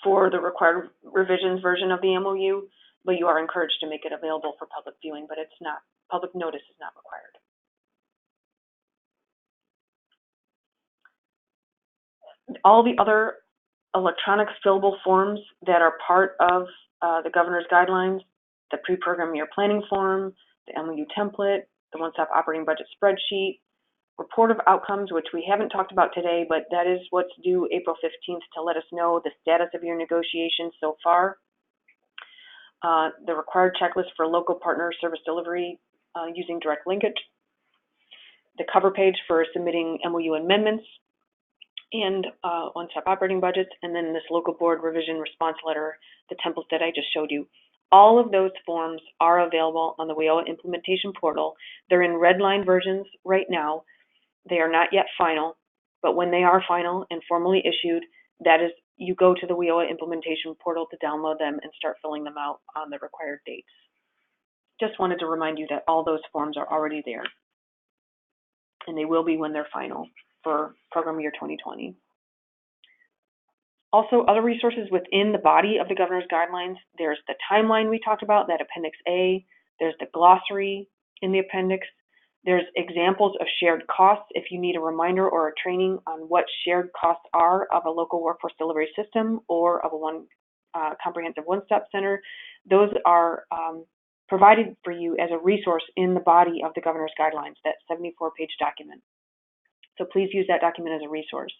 for the required revisions version of the MOU, but you are encouraged to make it available for public viewing, but it's not, public notice is not required. All the other electronic fillable forms that are part of the governor's guidelines, the pre-program year planning form, the MOU template, the one-stop operating budget spreadsheet, report of outcomes, which we haven't talked about today, but that is what's due April 15th to let us know the status of your negotiations so far. The required checklist for local partner service delivery using direct linkage, the cover page for submitting MOU amendments, and one-stop operating budgets, and then this local board revision response letter, the template that I just showed you. All of those forms are available on the WIOA implementation portal. They're in red line versions right now. They are not yet final, but when they are final and formally issued, that is, you go to the WIOA implementation portal to download them and start filling them out on the required dates. Just wanted to remind you that all those forms are already there, and they will be when they're final for program year 2020. Also, other resources within the body of the governor's guidelines. There's the timeline we talked about, that Appendix A. There's the glossary in the appendix. There's examples of shared costs if you need a reminder or a training on what shared costs are of a local workforce delivery system or of a comprehensive one-stop center. Those are provided for you as a resource in the body of the governor's guidelines, that 74-page document. So please use that document as a resource.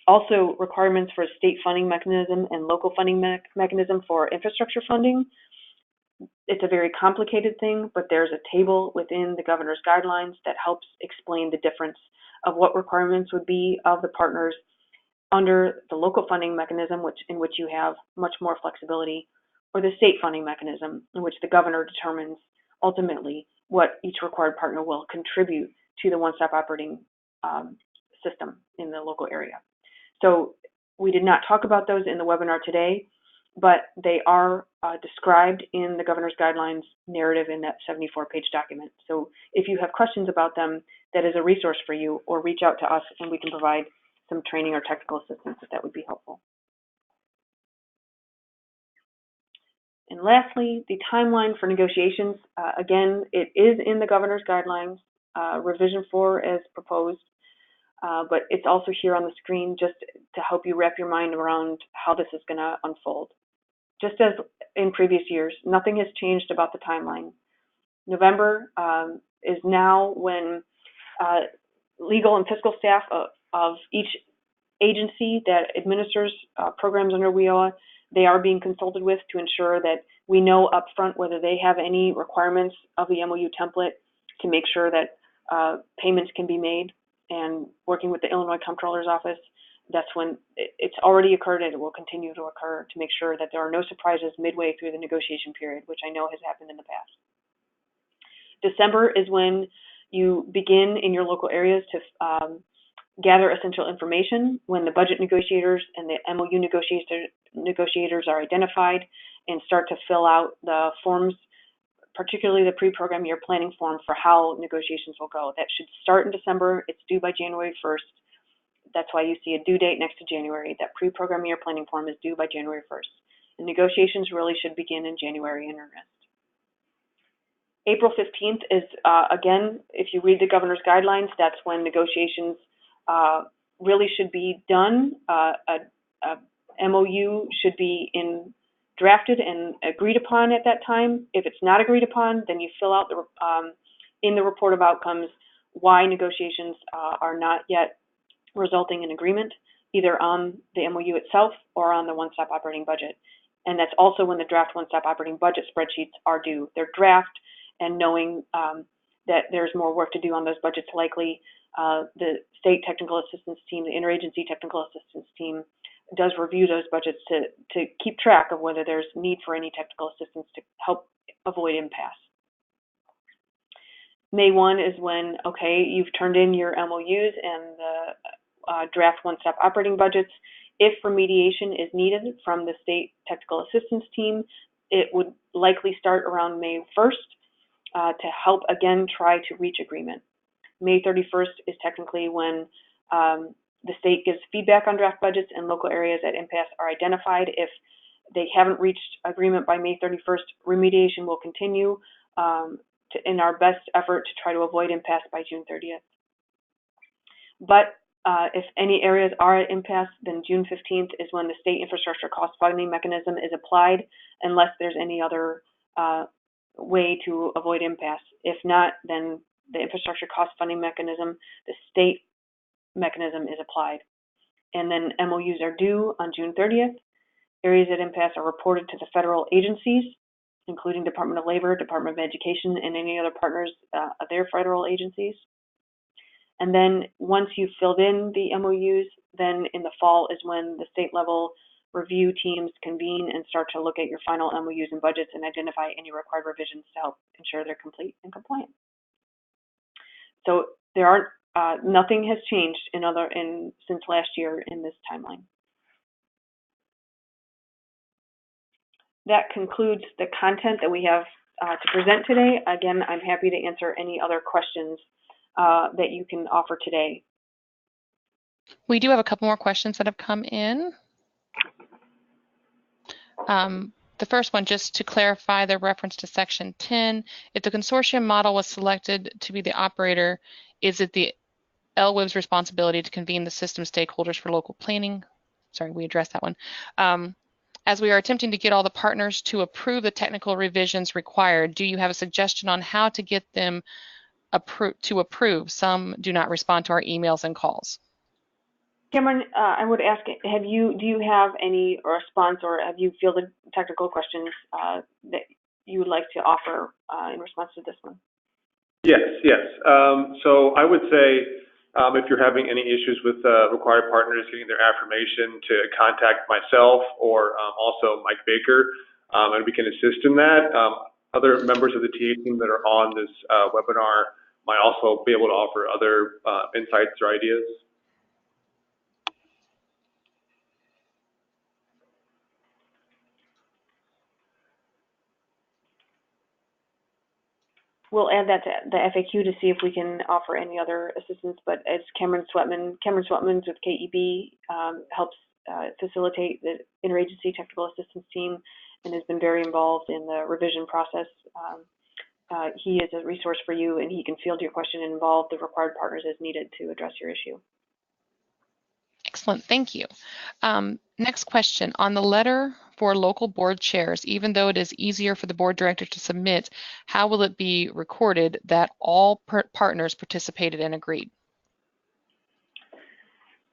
Also, requirements for a state funding mechanism and local funding mechanism for infrastructure funding. It's a very complicated thing, but there's a table within the governor's guidelines that helps explain the difference of what requirements would be of the partners under the local funding mechanism, in which you have much more flexibility, or the state funding mechanism, in which the governor determines ultimately what each required partner will contribute to the one-stop operating system in the local area. So we did not talk about those in the webinar today, but they are described in the governor's guidelines narrative in that 74-page document. So if you have questions about them, that is a resource for you, or reach out to us and we can provide some training or technical assistance if that would be helpful. And lastly, the timeline for negotiations. Again, it is in the governor's guidelines, revision 4 as proposed, but it's also here on the screen just to help you wrap your mind around how this is going to unfold. Just as in previous years, nothing has changed about the timeline. November is now when legal and fiscal staff of each agency that administers programs under WIOA, they are being consulted with to ensure that we know upfront whether they have any requirements of the MOU template to make sure that payments can be made. And working with the Illinois Comptroller's Office, that's when it's already occurred and it will continue to occur to make sure that there are no surprises midway through the negotiation period, which I know has happened in the past. December is when you begin in your local areas to gather essential information, when the budget negotiators and the MOU negotiators are identified and start to fill out the forms, particularly the pre-program year planning form for how negotiations will go. That should start in December. It's due by January 1st. That's why you see a due date next to January. That pre-program year planning form is due by January 1st. The negotiations really should begin in January in earnest. April 15th is, again, if you read the governor's guidelines, that's when negotiations really should be done. A MOU should be drafted and agreed upon at that time. If it's not agreed upon, then you fill out in the report of outcomes why negotiations are not yet resulting in agreement, either on the MOU itself or on the one-stop operating budget. And that's also when the draft one-stop operating budget spreadsheets are due. They're draft, and knowing that there's more work to do on those budgets, likely the state technical assistance team, the interagency technical assistance team, does review those budgets to keep track of whether there's need for any technical assistance to help avoid impasse. May 1 is when, okay, you've turned in your MOUs and the draft one-stop operating budgets. If remediation is needed from the state technical assistance team, it would likely start around May 1st to help again try to reach agreement. May 31st is technically when the state gives feedback on draft budgets and local areas at impasse are identified. If they haven't reached agreement by May 31st, remediation will continue in our best effort to try to avoid impasse by June 30th. But if any areas are at impasse, then June 15th is when the state infrastructure cost funding mechanism is applied, unless there's any other way to avoid impasse. If not, then the infrastructure cost funding mechanism, the state mechanism, is applied. And then MOUs are due on June 30th. Areas at impasse are reported to the federal agencies, including Department of Labor, Department of Education, and any other partners of their federal agencies. And then once you've filled in the MOUs, then in the fall is when the state level review teams convene and start to look at your final MOUs and budgets and identify any required revisions to help ensure they're complete and compliant. So there aren't, nothing has changed since last year in this timeline. That concludes the content that we have to present today. Again, I'm happy to answer any other questions that you can offer today. We do have a couple more questions that have come in. The first one, just to clarify the reference to Section 10, if the consortium model was selected to be the operator, is it the LWIB's responsibility to convene the system stakeholders for local planning? Sorry, we addressed that one. As we are attempting to get all the partners to approve the technical revisions required, do you have a suggestion on how to get them to approve? Some do not respond to our emails and calls. Cameron, I would ask, do you have any response, or have you fielded technical questions that you would like to offer in response to this one? Yes. So I would say if you're having any issues with required partners getting their affirmation, to contact myself or also Mike Baker, and we can assist in that. Other members of the TA team that are on this webinar might also be able to offer other insights or ideas. We'll add that to the FAQ to see if we can offer any other assistance. But as Cameron Sweatman's with KEB helps facilitate the interagency technical assistance team and has been very involved in the revision process. He is a resource for you, and he can field your question and involve the required partners as needed to address your issue. Excellent, thank you. Next question, on the letter for local board chairs, even though it is easier for the board director to submit, how will it be recorded that all partners participated and agreed?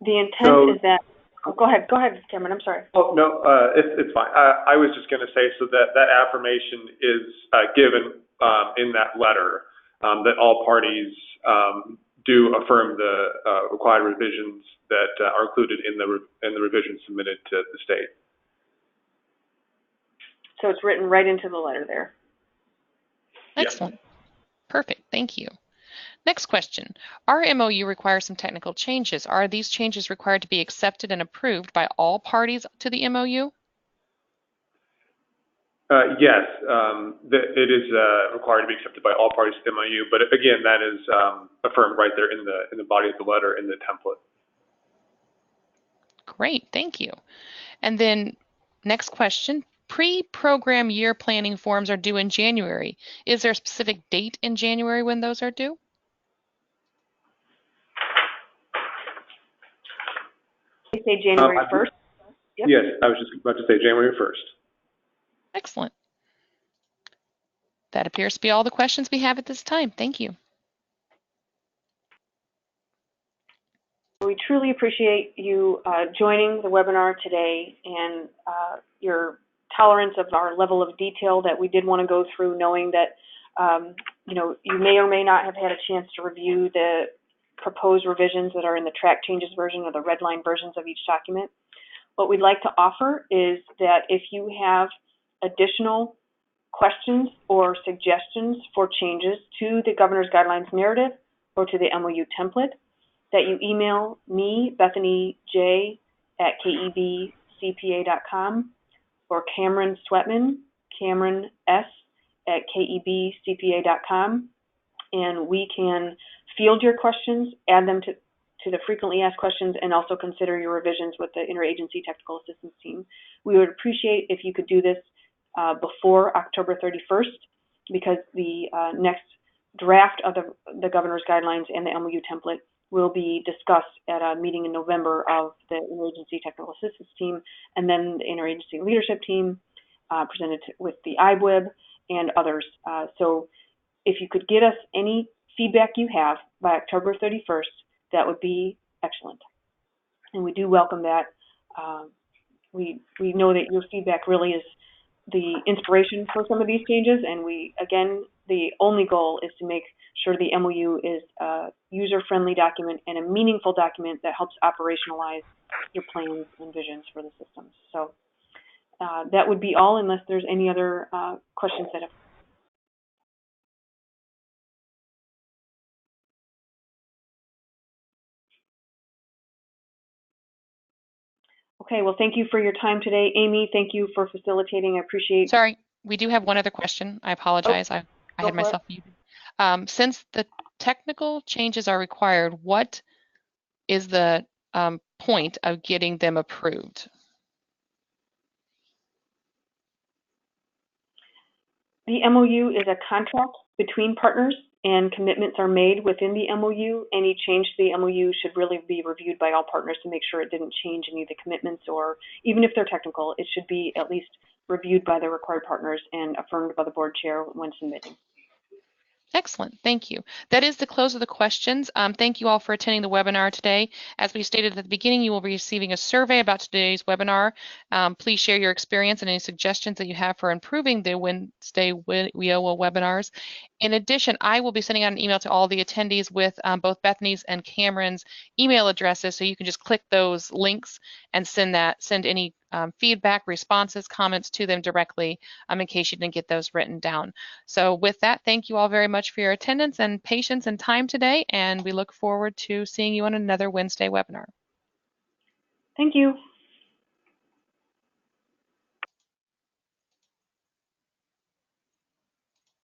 The intent is that, go ahead, Cameron, I'm sorry. Oh, no, it's fine. I was just going to say, so that affirmation is given in that letter, that all parties do affirm the required revisions that are included in the revisions submitted to the state. So it's written right into the letter there. Excellent. Yeah. Perfect. Thank you. Next question. Our MOU requires some technical changes. Are these changes required to be accepted and approved by all parties to the MOU? Yes, it is required to be accepted by all parties to the MOU, but again, that is affirmed right there in the body of the letter in the template. Great, thank you. And then next question. Pre-program year planning forms are due in January. Is there a specific date in January when those are due? You say January 1st? Yep. Yes, I was just about to say January 1st. Excellent. That appears to be all the questions we have at this time. Thank you. We truly appreciate you joining the webinar today and your tolerance of our level of detail that we did want to go through, knowing that you may or may not have had a chance to review the proposed revisions that are in the track changes version or the red line versions of each document. What we'd like to offer is that if you have additional questions or suggestions for changes to the Governor's Guidelines narrative or to the MOU template, that you email me, Bethany J. kebcpa.com, or Cameron Sweatman, Cameron S. at kebcpa.com, and we can field your questions, add them to the frequently asked questions, and also consider your revisions with the Interagency Technical Assistance Team. We would appreciate if you could do this before October 31st, because the next draft of the Governor's Guidelines and the MOU template will be discussed at a meeting in November of the Interagency Technical Assistance Team, and then the Interagency Leadership Team presented with the IBWIB and others. So if you could get us any feedback you have by October 31st, that would be excellent. And we do welcome that. We know that your feedback really is the inspiration for some of these changes, and again, the only goal is to make sure the MOU is a user-friendly document and a meaningful document that helps operationalize your plans and visions for the systems. So that would be all, unless there's any other questions that have. Okay, well, thank you for your time today. Amy, thank you for facilitating. I appreciate. Sorry, we do have one other question. I apologize. I had myself muted. Since the technical changes are required, what is the point of getting them approved? The MOU is a contract between partners, and commitments are made within the MOU. Any change to the MOU should really be reviewed by all partners to make sure it didn't change any of the commitments, or even if they're technical, it should be at least reviewed by the required partners and affirmed by the board chair when submitting. Excellent, thank you. That is the close of the questions. Thank you all for attending the webinar today. As we stated at the beginning, you will be receiving a survey about today's webinar. Please share your experience and any suggestions that you have for improving the Wednesday WIOA webinars. In addition, I will be sending out an email to all the attendees with both Bethany's and Cameron's email addresses, so you can just click those links and send any feedback, responses, comments to them directly in case you didn't get those written down. So with that, thank you all very much for your attendance and patience and time today, and we look forward to seeing you on another Wednesday webinar. Thank you.